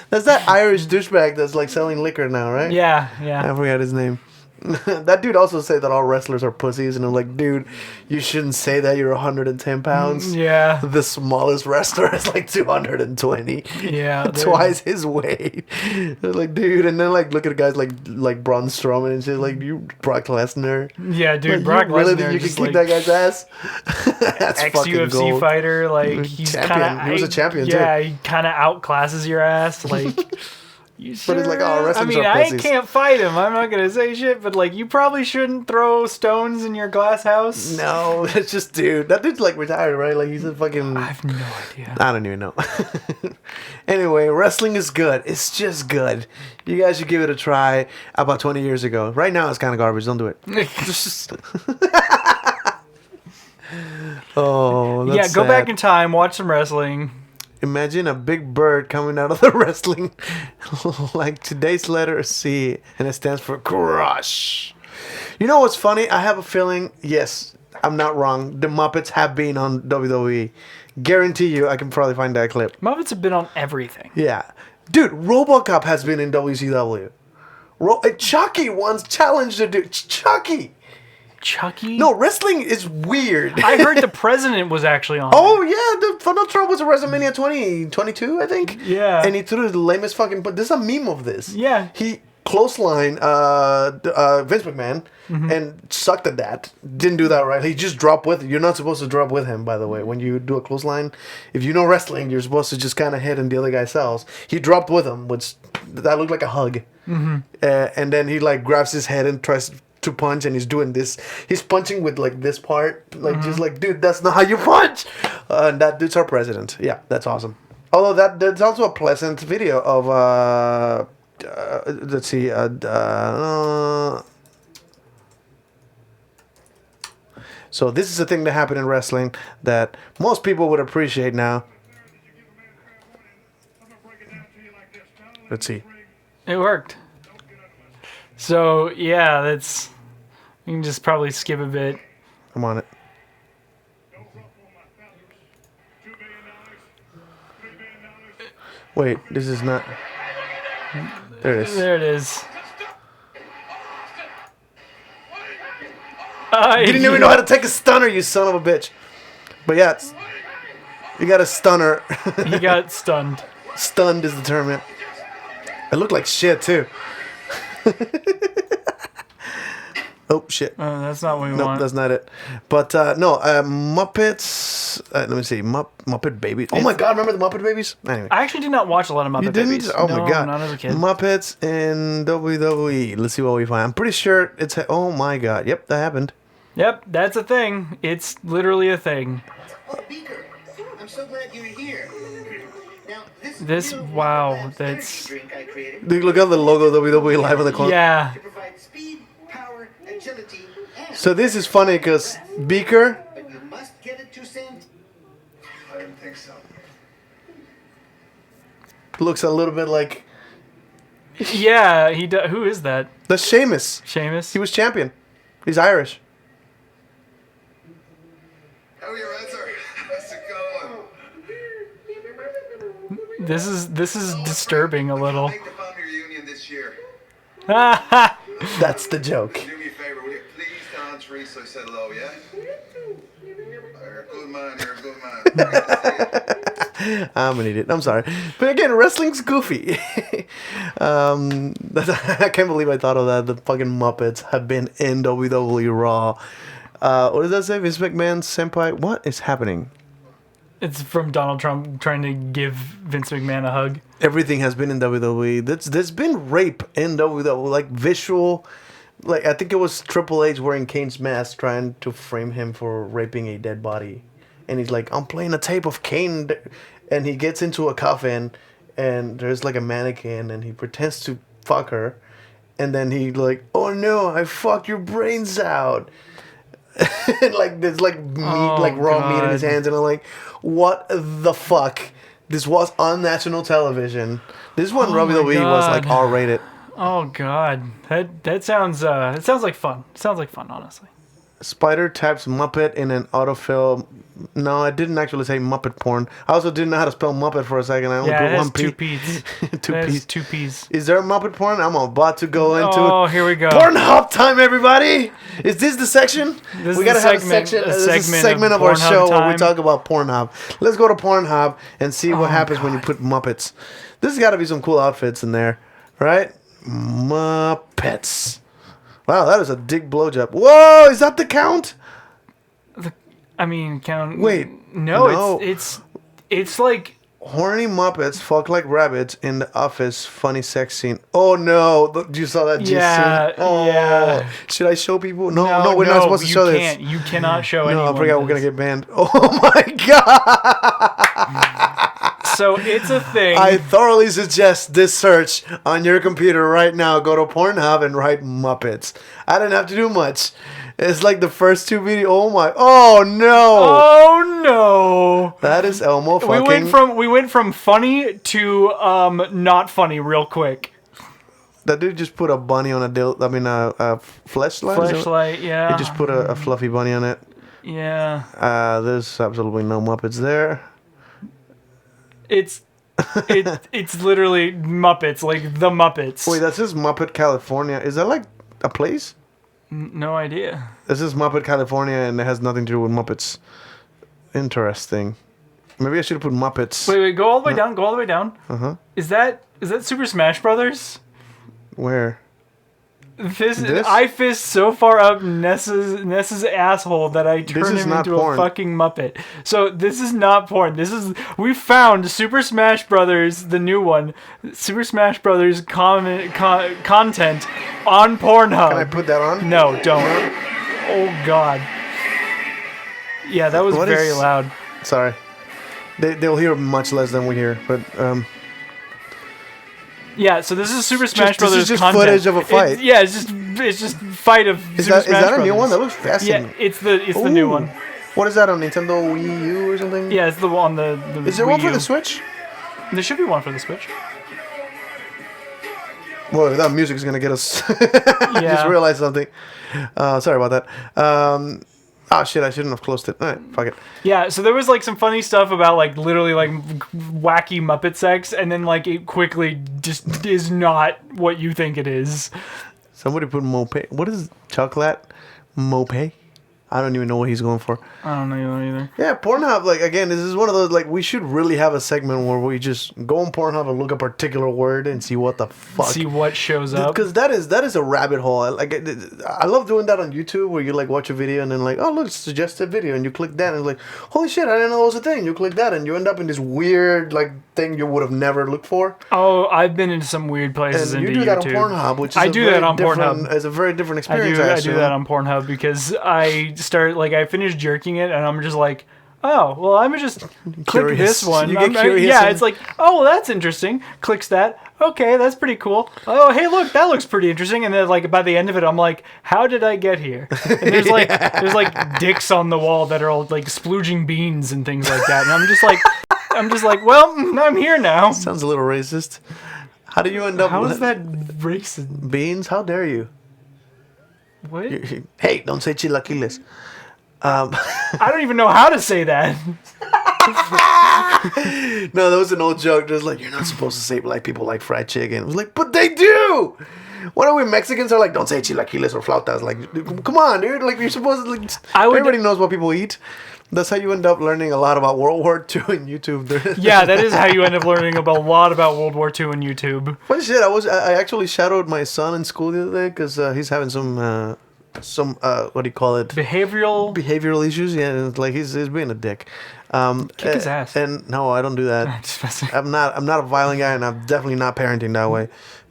That's that Irish douchebag that's like selling liquor now, right? Yeah. I forgot his name. That dude also said that all wrestlers are pussies, and I'm like, dude, you shouldn't say that. You're 110 pounds. Yeah. The smallest wrestler is like 220. Yeah. Twice his weight. Like, dude, and then like look at guys like Braun Strowman and shit, like you Brock Lesnar. Yeah, dude, Like, Brock you really Lesnar think you can just kick like that guy's ass? That's fucking ex-UFC gold. fighter, like he's Champion. kind of He was a champion, too. Yeah, he kind of outclasses your ass, like. You But it's like, oh, sure? wrestlers I mean, are I pussies. can't fight him. I'm not gonna say shit, but like, you probably shouldn't throw stones in your glass house. No, it's just, dude. That dude's like retired, right? Like he's a fucking. I have no idea. I don't even know. Anyway, wrestling is good. It's just good. You guys should give it a try. About 20 years ago. Right now, it's kind of garbage. Don't do it. Oh, that's Yeah, go sad. back in time, watch some wrestling. Imagine a big bird coming out of the wrestling, like today's letter C, and it stands for crush. You know what's funny? I have a feeling, yes, I'm not wrong. The Muppets have been on WWE. Guarantee you, I can probably find that clip. Muppets have been on everything. Yeah. Dude, RoboCop has been in WCW. Chucky once challenged a dude. Chucky! Chucky? No, wrestling is weird. I heard the president was actually on. Oh, yeah, Donald Trump was at WrestleMania 2022, I think. Yeah. And he threw the lamest fucking... But there's a meme of this. Yeah. He clothesline Vince McMahon and sucked at that. Didn't do that right. He just dropped with... You're not supposed to drop with him, by the way. When you do a clothesline, if you know wrestling, you're supposed to just kind of hit and the other guy sells. He dropped with him, which... That looked like a hug. And then he, like, grabs his head and tries to punch, and he's doing this. He's punching with like this part, like just like, dude, that's not how you punch. And that dude's our president. Yeah, that's awesome. Although that's also a pleasant video of let's see, so this is a thing that happened in wrestling that most people would appreciate now. Let's see. It worked. So, yeah, that's... You can just probably skip a bit. I'm on it. Wait, this is not... There it is. There it is. You didn't even know how to take a stunner, you son of a bitch. But yeah, you got a stunner. He got stunned. Stunned is the term, yeah. It looked like shit, too. Oh, shit. That's not what we Nope, want. that's not it. But, no, Muppets... let me see. Muppet Babies. Oh, my God, remember the Muppet Babies? Anyway. I actually did not watch a lot of Muppet You didn't? Babies. Oh, No, my God. not as a kid. Muppets in WWE. Let's see what we find. I'm pretty sure it's... Oh, my God. Yep, that happened. Yep, that's a thing. It's literally a thing. Oh, Beaker, I'm so glad you're here. Now, This, wow, that's... drink I created Dude, look at the logo WWE live on the corner. Yeah. to provide speed, power, agility, and... So this is funny because Beaker... But you must get it to Saint. I don't think so. looks a little bit like... Yeah, he does. Who is that? That's Sheamus. Sheamus? He was champion. He's Irish. This is disturbing a little. Make the family reunion this year. That's the joke. Do me a favor, will you please tell Aunt Teresa I said hello, yeah? You're a good man, you're a good man. Great to see you. I'm an idiot. I'm sorry. But again, wrestling's goofy. I can't believe I thought of that. The fucking Muppets have been in WWE Raw. What does that say? Vince McMahon senpai? What is happening? It's from Donald Trump trying to give Vince McMahon a hug. Everything has been in WWE. There's been rape in WWE, like visual. Like I think it was Triple H wearing Kane's mask, trying to frame him for raping a dead body, and he's like, "I'm playing a tape of Kane," and he gets into a coffin, and there's like a mannequin, and he pretends to fuck her, and then he like, "Oh no, I fucked your brains out." And like there's like meat, like raw meat in his hands, and I'm like, what the fuck? This was on national television. This one WWE was like R-rated. Oh god, that sounds like fun. Sounds like fun, honestly. Spider taps Muppet in an autofill. No, I didn't actually say Muppet porn. I also didn't know how to spell Muppet for a second. I only put one P. Two P's. Two P's. Is there a Muppet porn? I'm about to go into. Oh, here we go. Pornhub time, everybody! Is this the section? We gotta have a section. This is a segment of our show where we talk about Pornhub. Let's go to Pornhub and see what happens when you put Muppets. There's got to be some cool outfits in there, right? Muppets. Wow, that is a dick blowjob. Whoa, is that the count? Count. Wait, no. It's like horny Muppets fuck like rabbits in the office. Funny sex scene. Oh no, you saw that scene? Oh, yeah. Should I show people? No, we're not supposed to show this. You cannot show anyone. No, I forgot we're gonna get banned. Oh my god. So it's a thing. I thoroughly suggest this search on your computer right now. Go to Pornhub and write Muppets. I didn't have to do much. It's like the first two videos. Oh no! That is Elmo fucking. We went from funny to not funny real quick. That dude just put a bunny on a fleshlight. Fleshlight, yeah. He just put a fluffy bunny on it. Yeah. There's absolutely no Muppets there. It's literally Muppets, like the Muppets. Wait, that says Muppet California. Is that like a place? No idea. This is Muppet California, and it has nothing to do with Muppets. Interesting. Maybe I should have put Muppets. Wait, go all the way down. Go all the way down. Is that Super Smash Brothers? Where? This? I fist so far up Ness's asshole that I turn him into porn. A fucking Muppet. So this is not porn. We found Super Smash Brothers, the new one, Super Smash Brothers content on Pornhub. Can I put that on? No, don't. Oh god. Yeah, that was very loud. Sorry. They'll hear much less than we hear, but yeah, so this is Super Smash Brothers this is just content. Footage of a fight. It's just fight of Super Smash Brothers. Is that a new one? That looks fascinating. Yeah, it's the new one. What is that on Nintendo Wii U or something? Yeah, it's the one the Is there Wii one for U. the Switch? There should be one for the Switch. Well, that music's gonna get us. I just realized something. Sorry about that. Oh shit! I shouldn't have closed it. All right, fuck it. Yeah, so there was like some funny stuff about like literally like wacky Muppet sex, and then like it quickly just is not what you think it is. Somebody put mope. What is chocolate? Mope? I don't even know what he's going for. I don't know either. Yeah, Pornhub, like, again, this is one of those, like, we should really have a segment where we just go on Pornhub and look a particular word and see what the fuck. See what shows up. Because that is a rabbit hole. I love doing that on YouTube where you, like, watch a video and then, like, oh, look, it's a suggested video. And you click that and it's like, holy shit, I didn't know it was a thing. You click that and you end up in this weird, like, thing you would have never looked for. Oh, I've been into some weird places and into you do that YouTube. on Pornhub, which is I do that on Pornhub. It's a very different experience. I do that on Pornhub because I finish jerking it and I'm just like, oh, well, I'm just click this one. You get curious. Yeah, it's like, oh, well, that's interesting. Clicks that. Okay, that's pretty cool. Oh, hey, look, that looks pretty interesting. And then, like, by the end of it, I'm like, how did I get here? And there's like dicks on the wall that are all like splooging beans and things like that. And I'm just like, well, I'm here now. Sounds a little racist. How do you end up? How is that racist? Beans? How dare you? What? Hey, don't say chilaquiles. I don't even know how to say that. No, that was an old joke. Just like, you're not supposed to say black people like fried chicken. It was like, but they do. Why don't we Mexicans are like, don't say chilaquiles or flautas? Like, come on, dude. Like, you're supposed to. Like, everybody knows what people eat. That's how you end up learning a lot about World War II in YouTube. Yeah, that is how you end up learning a lot about World War II in YouTube. Funny shit, I actually shadowed my son in school the other day because he's having some what do you call it? Behavioral issues. Yeah, it's like he's being a dick. Kick his ass. And no, I don't do that. I'm not a violent guy, and I'm definitely not parenting that way.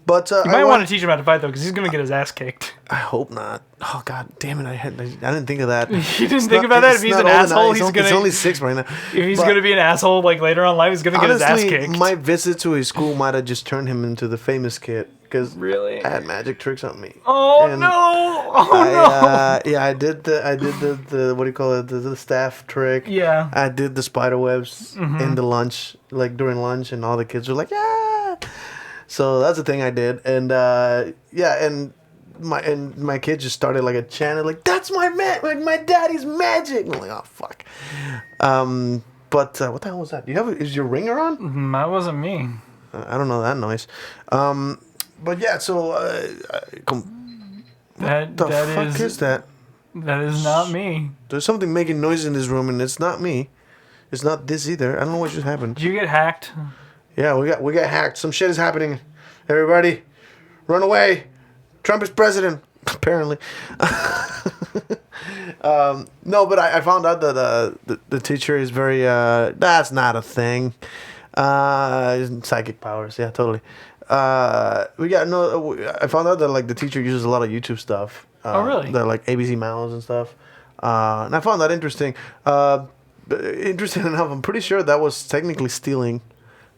But you might want to teach him how to fight though, because he's gonna get his ass kicked. I hope not. Oh god damn it! I didn't think of that. You didn't think about that? If he's an asshole, he's only 6 right now. If he's gonna be an asshole like later on in life, he's gonna get his ass kicked. My visit to his school might have just turned him into the famous kid. Because really, I had magic tricks on me. Oh no! Oh no! Yeah, I did the what do you call it? The staff trick. Yeah. I did the spider webs in the lunch, like during lunch, and all the kids were like, yeah. So that's the thing I did, and and my kid just started like a chant, like that's my daddy's magic. I'm like, oh fuck. But what the hell was that? Is your ringer on? That wasn't me. I don't know that noise. But yeah, so that fuck is that? That is not me. There's something making noise in this room, and it's not me. It's not this either. I don't know what just happened. Did you get hacked? Yeah, we got hacked. Some shit is happening. Everybody, run away! Trump is president. Apparently. No, but I found out that the teacher is very. That's not a thing. Psychic powers. Yeah, totally. I found out that like the teacher uses a lot of YouTube stuff. Oh really? That like ABC Mouse and stuff. And I found that interesting. Interesting enough, I'm pretty sure that was technically stealing.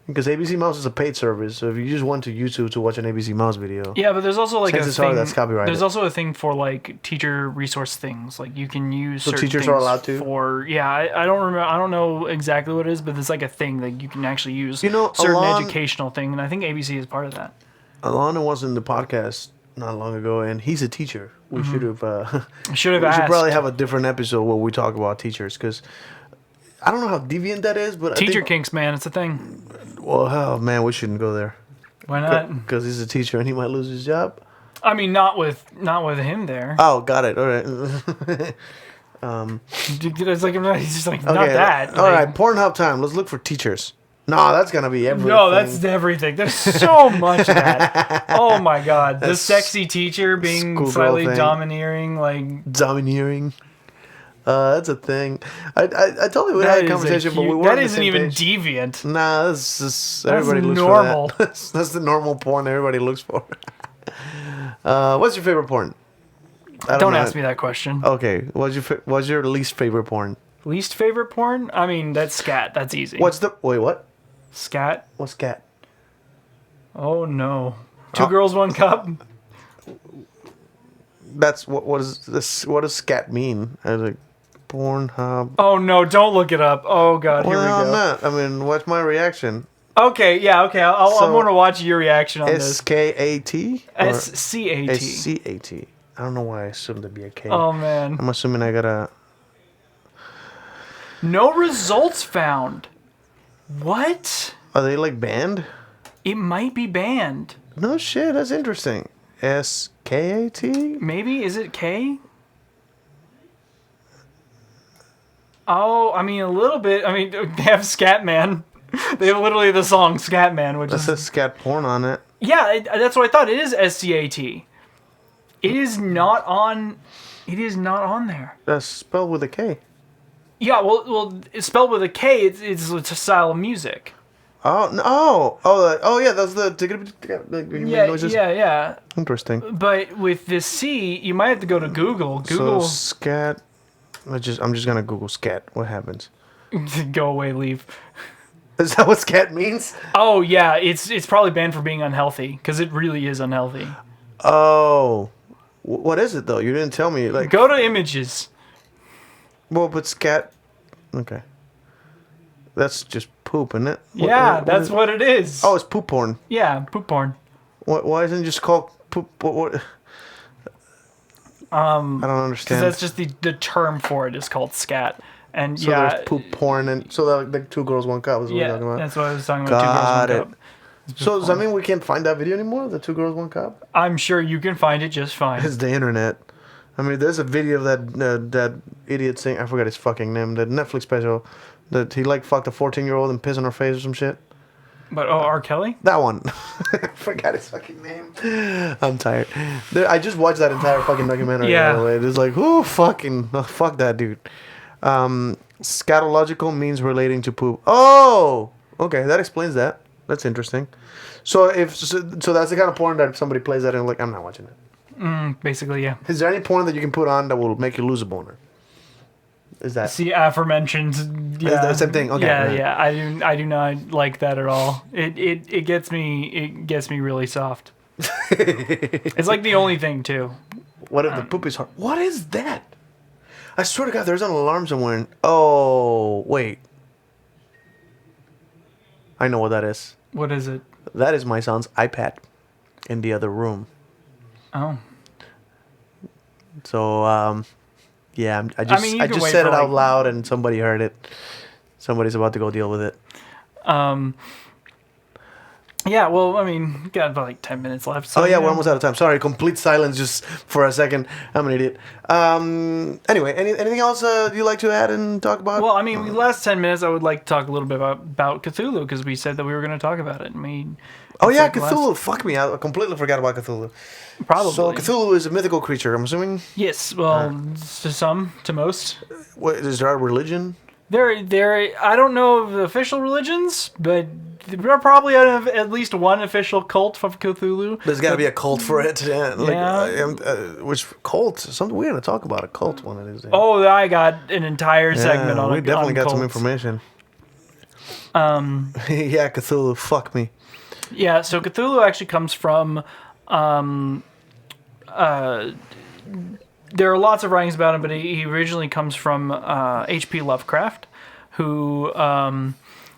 Because ABC Mouse is a paid service, so if you just went to YouTube to watch an ABC Mouse video, yeah, but there's also like a thing. That's copyrighted. There's also a thing for like teacher resource things, like you can use. So certain teachers things are allowed to. I don't remember. I don't know exactly what it is, but it's like a thing that you can actually use. Certain educational thing, and I think ABC is part of that. Alana was in the podcast not long ago, and he's a teacher. We should have. We should probably have a different episode where we talk about teachers, because I don't know how deviant that is, but teacher kinks, man, it's a thing. Well, oh man, we shouldn't go there. Why not? Because he's a teacher and he might lose his job. I mean, not with him there. Oh, got it. All right. It's like he's just like not that. All right, Pornhub time. Let's look for teachers. No, that's gonna be everything. No, that's everything. There's so much of that. Oh my god, the sexy teacher being slightly domineering, like domineering. That's a thing. I totally would have a conversation, but we weren't. That isn't even deviant. Nah, that's just everybody looks normal. For that. That's the normal porn everybody looks for. What's your favorite porn? Don't ask me that question. Okay, what's your least favorite porn? Least favorite porn? I mean, that's scat. That's easy. What? Scat. What's scat? Oh no! Two girls, one cup. That's what is this? What does scat mean? I was like, Pornhub. Oh no! Don't look it up. Oh god, here we go. I'm not. I mean, what's my reaction? Okay, yeah, okay. I'm going to watch your reaction on this. SKAT? SCAT. SCAT. I don't know why I assumed there'd be a K. Oh man. I'm assuming I gotta. No results found. What? Are they like banned? It might be banned. No shit. That's interesting. SKAT? Maybe? Is it K? Oh, I mean, a little bit. I mean, they have Scatman. They have literally the song Scatman, which is... That says scat porn on it. Yeah, that's what I thought. It is SCAT. It is not on... It is not on there. That's spelled with a K. Yeah, well, it's spelled with a K. It's a style of music. Oh no! Oh yeah, that's the noises. Yeah. Interesting. But with this C, you might have to go to Google. Google so scat. I'm just gonna Google scat. What happens? Go away, leave. Is that what scat means? Oh yeah, it's probably banned for being unhealthy because it really is unhealthy. Oh, what is it though? You didn't tell me. Like, go to images. Well, but scat. Okay. That's just poop, isn't it? That's what it is. Oh, it's poop porn. Yeah, poop porn. Why isn't it just called poop? What? I don't understand. Because that's just the term for it is called scat. And So yeah, there's poop porn, and so the Two Girls One Cup is what we're yeah, talking about. that's what I was talking about. Got Two it. Girls, One Cup. So does that mean we can't find that video anymore? The Two Girls One Cup? I'm sure you can find it just fine. It's the internet. I mean, there's a video of that idiot saying, I forgot his fucking name, that Netflix special, that he like fucked a 14-year-old and pissed on her face or some shit. But R. Kelly? That one. I forgot his fucking name. I'm tired. I just watched that entire fucking documentary. Yeah. By the way. It's like, fuck that dude. Scatological means relating to poop. Oh, okay, that explains that. That's interesting. So so that's the kind of porn that if somebody plays that and like, I'm not watching it. Basically, yeah. Is there any porn that you can put on that will make you lose a boner? Is that See, aforementioned, yeah, the same thing? Okay, yeah, right. yeah. I do not like that at all. It gets me really soft. It's like the only thing too. What if the poop is hard? What is that? I swear to God, there's an alarm somewhere. Oh, wait. I know what that is. What is it? That is my son's iPad in the other room. Oh, So, yeah, I I mean, you I can just wait said for, it out like- loud and somebody heard it. Somebody's about to go deal with it. yeah. Well, I mean, got about like 10 minutes left. So, Oh, yeah, you we're know. almost out of time. Sorry, complete silence just for a second. I'm an idiot. Anyway, anything else you'd like to add and talk about? Well, I mean, the last 10 minutes, I would like to talk a little bit about Cthulhu because we said that we were going to talk about it. I mean, oh, it's yeah, like the last- Cthulhu. Fuck me. I completely forgot about Cthulhu. Probably. So, Cthulhu is a mythical creature, I'm assuming? Yes. Well, to some, to most. What, is there a religion? There. I don't know of official religions, but there are probably at least one official cult of Cthulhu. There's got to be a cult for it. Yeah. Yeah. Which cult? Something we're going to talk about a cult one it is. Oh, I got an entire segment on we it. definitely got some cults. information. Yeah, Cthulhu. Fuck me. Yeah, so Cthulhu actually comes from. There are lots of writings about him, but he originally comes from H.P. Lovecraft, who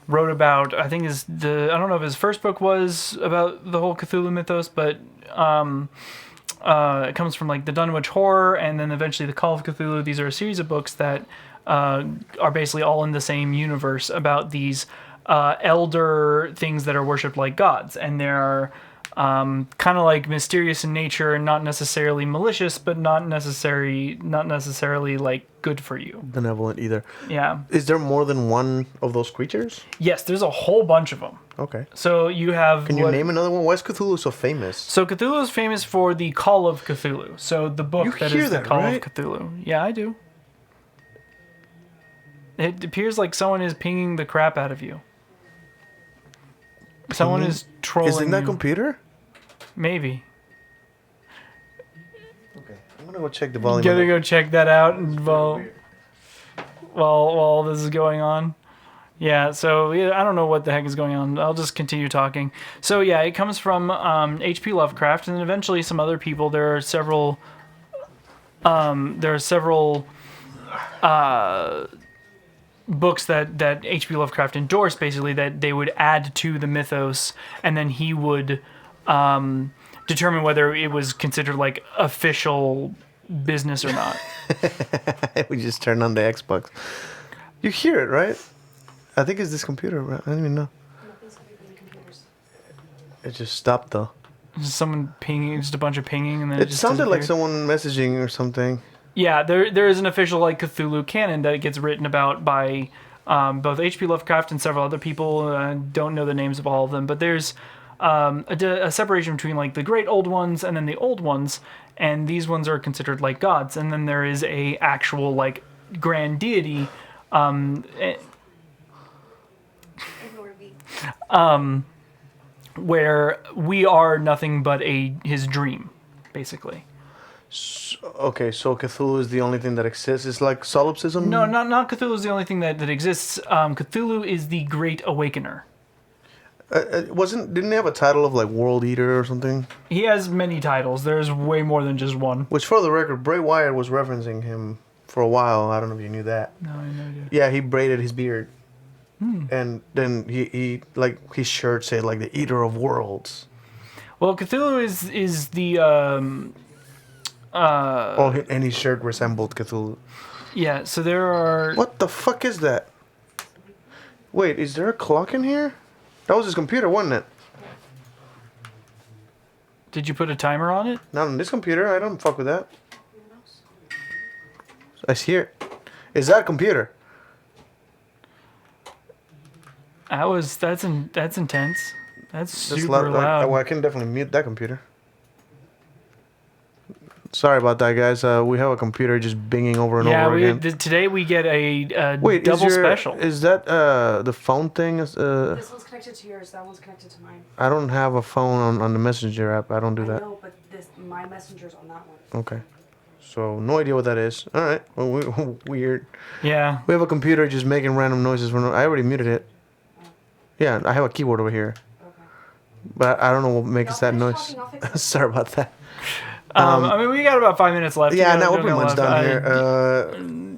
wrote about. I think I don't know if his first book was about the whole Cthulhu mythos, but it comes from like the Dunwich Horror, and then eventually the Call of Cthulhu. These are a series of books that are basically all in the same universe about these elder things that are worshipped like gods, and they're kind of like mysterious in nature and not necessarily malicious, but not necessarily like good for you. Benevolent either. Yeah. Is there more than one of those creatures? Yes, there's a whole bunch of them. Okay. So you have. Can you name another one? Why is Cthulhu so famous? So Cthulhu is famous for the Call of Cthulhu. So the book You that hear is the that, Call right? of Cthulhu. Yeah, I do. It appears like someone is pinging the crap out of you. Someone is trolling Is it in that you. computer? Maybe. Okay. I'm gonna go check the volume. Gotta go check that out and while this is going on. Yeah, so yeah, I don't know what the heck is going on. I'll just continue talking. So yeah, it comes from H.P. Lovecraft and eventually some other people. There are several books that H.P. Lovecraft endorsed, basically, that they would add to the mythos, and then he would determine whether it was considered like official business or not. We just turned on the Xbox. You hear it, right? I think it's this computer. Right? I don't even know. It just stopped though. Just someone pinging, just a bunch of pinging, and then It just sounded like disappeared. someone messaging or something. Yeah, there is an official like Cthulhu canon that gets written about by both H.P. Lovecraft and several other people. I don't know the names of all of them, but there's a separation between like the great old ones and then the old ones, and these ones are considered like gods. And then there is a actual like grand deity, where we are nothing but his dream, basically. Okay, so Cthulhu is the only thing that exists. It's like solipsism? No, not Cthulhu is the only thing that exists. Cthulhu is the Great Awakener. Didn't he have a title of like World Eater or something? He has many titles. There's way more than just one. Which, for the record, Bray Wyatt was referencing him for a while. I don't know if you knew that. No, I know you. Yeah, he braided his beard. And then he like his shirt said like the Eater of Worlds. Well, Cthulhu is the And his shirt resembled Cthulhu. Yeah, so there are... What the fuck is that? Wait, is there a clock in here? That was his computer, wasn't it? Did you put a timer on it? Not on this computer. I don't fuck with that. I see it. Is that a computer? That's intense. That's super loud. loud. Well, I can definitely mute that computer. Sorry about that, guys. We have a computer just binging over and over again. Today we get a Wait, double special. Is that the phone thing? This one's connected to yours. That one's connected to mine. I don't have a phone on the Messenger app. I don't do that. No, but my messenger's on that one. Okay. So no idea what that is. All right. Well, weird. Yeah. We have a computer just making random noises. I already muted it. Yeah, I have a keyboard over here. Okay. But I don't know what makes that noise. Sorry about that. I mean, we got about 5 minutes left. Yeah, now we're pretty much done here.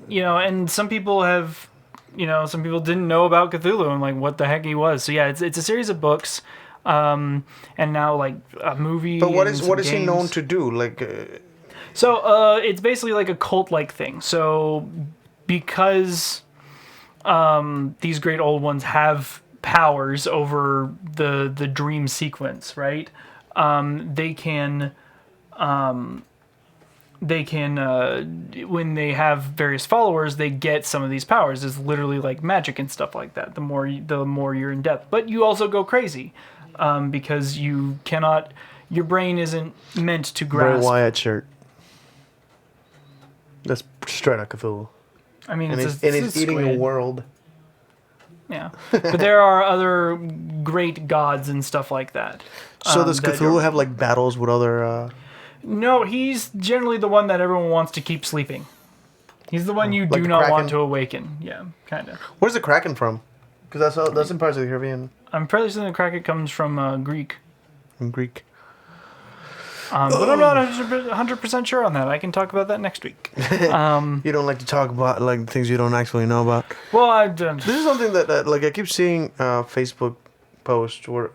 You know, and some people have, some people didn't know about Cthulhu and like what the heck he was. So yeah, it's a series of books, and now like a movie. But what is he known to do? Like. So it's basically like a cult-like thing. So because these great old ones have powers over the dream sequence, right? They can when they have various followers, they get some of these powers. It's literally like magic and stuff like that. The more you're in depth, but you also go crazy because you cannot. Your brain isn't meant to grasp. Bray Wyatt shirt. That's straight out Cthulhu. I mean, it's a eating squid. a world. Yeah, but there are other great gods and stuff like that. So does Cthulhu have like battles with other? No, he's generally the one that everyone wants to keep sleeping. He's the one you Like do not Kraken? want to awaken. Yeah, kind of. Where's the Kraken from? Because that's in parts of the Caribbean. I'm fairly certain the Kraken comes from Greek. From Greek. But I'm not 100% sure on that. I can talk about that next week. You don't like to talk about like things you don't actually know about. Well, I've done. This is something that like I keep seeing Facebook posts where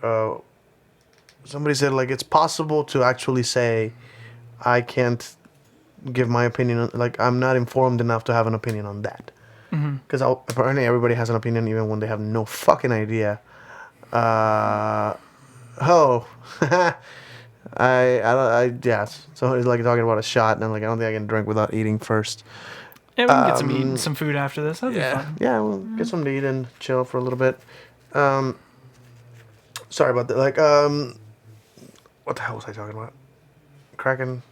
somebody said like it's possible to actually say I can't give my opinion on, like I'm not informed enough to have an opinion on that. Because apparently everybody has an opinion even when they have no fucking idea. Yes. So he's like talking about a shot, and I'm like, I don't think I can drink without eating first. Yeah, we can get some food after this. That'd be fun. Yeah, we'll get something to eat and chill for a little bit. Sorry about that. Like, what the hell was I talking about? Kraken?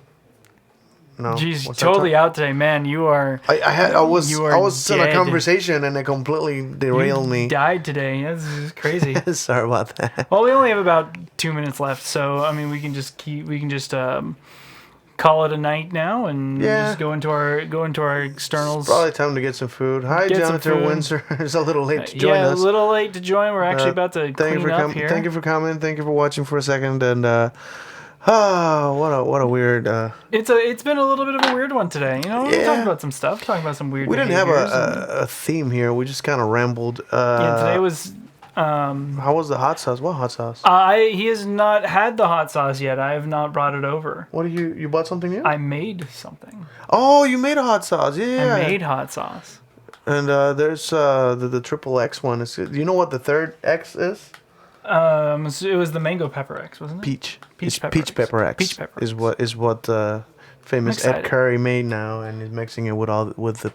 No. Jeez, What's that totally out today, man. You are. I was in a dead. conversation and it completely derailed me. Died today. This is crazy. Sorry about that. Well, we only have about 2 minutes left, so I mean, we can just call it a night now and just go into our externals. Probably time to get some food. Hi, Get some Janitor food. Windsor. It's a little late to join yeah, us. a little late to join. We're actually about to clean up here. Thank you for coming. Thank you for watching for a second. And what a weird. It's been a little bit of a weird one today. We talked about some stuff. Talking about some weird. We didn't have behaviors a theme here. We just kind of rambled. today was. How was the hot sauce? What hot sauce? He has not had the hot sauce yet. I have not brought it over. What do you bought something new? I made something. Oh, you made a hot sauce. Yeah. I made hot sauce. And there's the triple X one. Do you know what the third X is? It was the mango pepper X, wasn't it? Peach. Peach pepper Peach X. pepper X. Peach pepper is what famous Ed Curry made now, and he's mixing it with the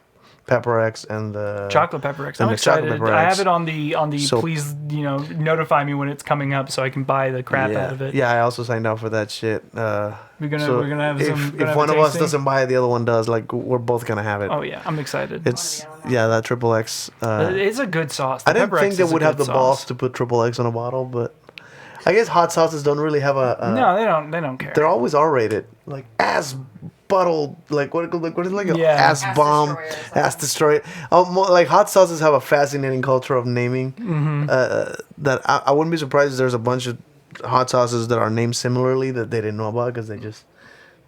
pepper X and the chocolate pepper X. I'm the excited. chocolate pepper I X. have it on the So- please notify me when it's coming up so I can buy the crap out of it. Yeah, I also signed up for that shit. We're gonna have if, some. If one of us doesn't buy it, the other one does. Like we're both gonna have it. Oh yeah, I'm excited. It's that triple X. It's a good sauce. The I didn't pepper think X they is a would have good the balls sauce. to put triple X on a bottle, but I guess hot sauces don't really have a. No, they don't care. They're always R-rated, like ass bottle, like what is it like an ass bomb, ass destroyer. Like hot sauces have a fascinating culture of naming. That I wouldn't be surprised if there's a bunch of hot sauces that are named similarly that they didn't know about because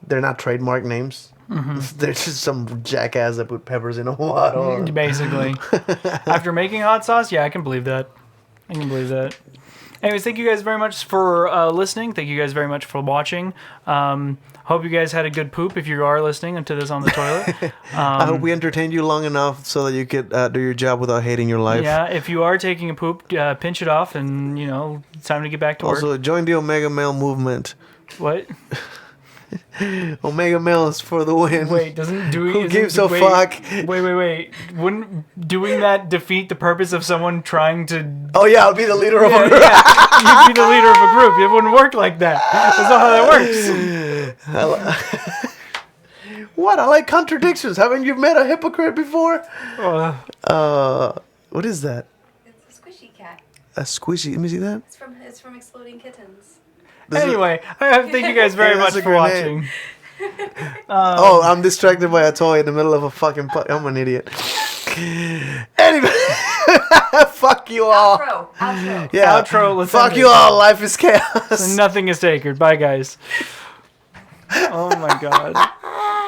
they're not trademark names. They're just some jackass that put peppers in a bottle. Basically, after making hot sauce, yeah, I can believe that. I can believe that. Anyways, thank you guys very much for listening. Thank you guys very much for watching. Hope you guys had a good poop if you are listening to this on the toilet. I hope we entertained you long enough so that you could do your job without hating your life. Yeah, if you are taking a poop, pinch it off, and it's time to get back to work. Also, join the Omega Male movement. What? Omega Male is for the win. Wait, doesn't doing Who gives a wait, fuck? Wait. Wouldn't doing that defeat the purpose of someone trying to? Oh yeah, I'll be the leader of a group. Yeah, you'd be the leader of a group. It wouldn't work like that. That's not how that works. What? I like contradictions. Haven't you met a hypocrite before? What is that? It's a squishy cat. A squishy. Let me see that. It's from Exploding Kittens. Anyway, thank you guys very much for watching. Oh, I'm distracted by a toy in the middle of a fucking. I'm an idiot. Anyway, fuck you all. Outro. Yeah. Outro. Let's Fuck end you it. all. Life is chaos. Nothing is sacred. Bye, guys. Oh my god.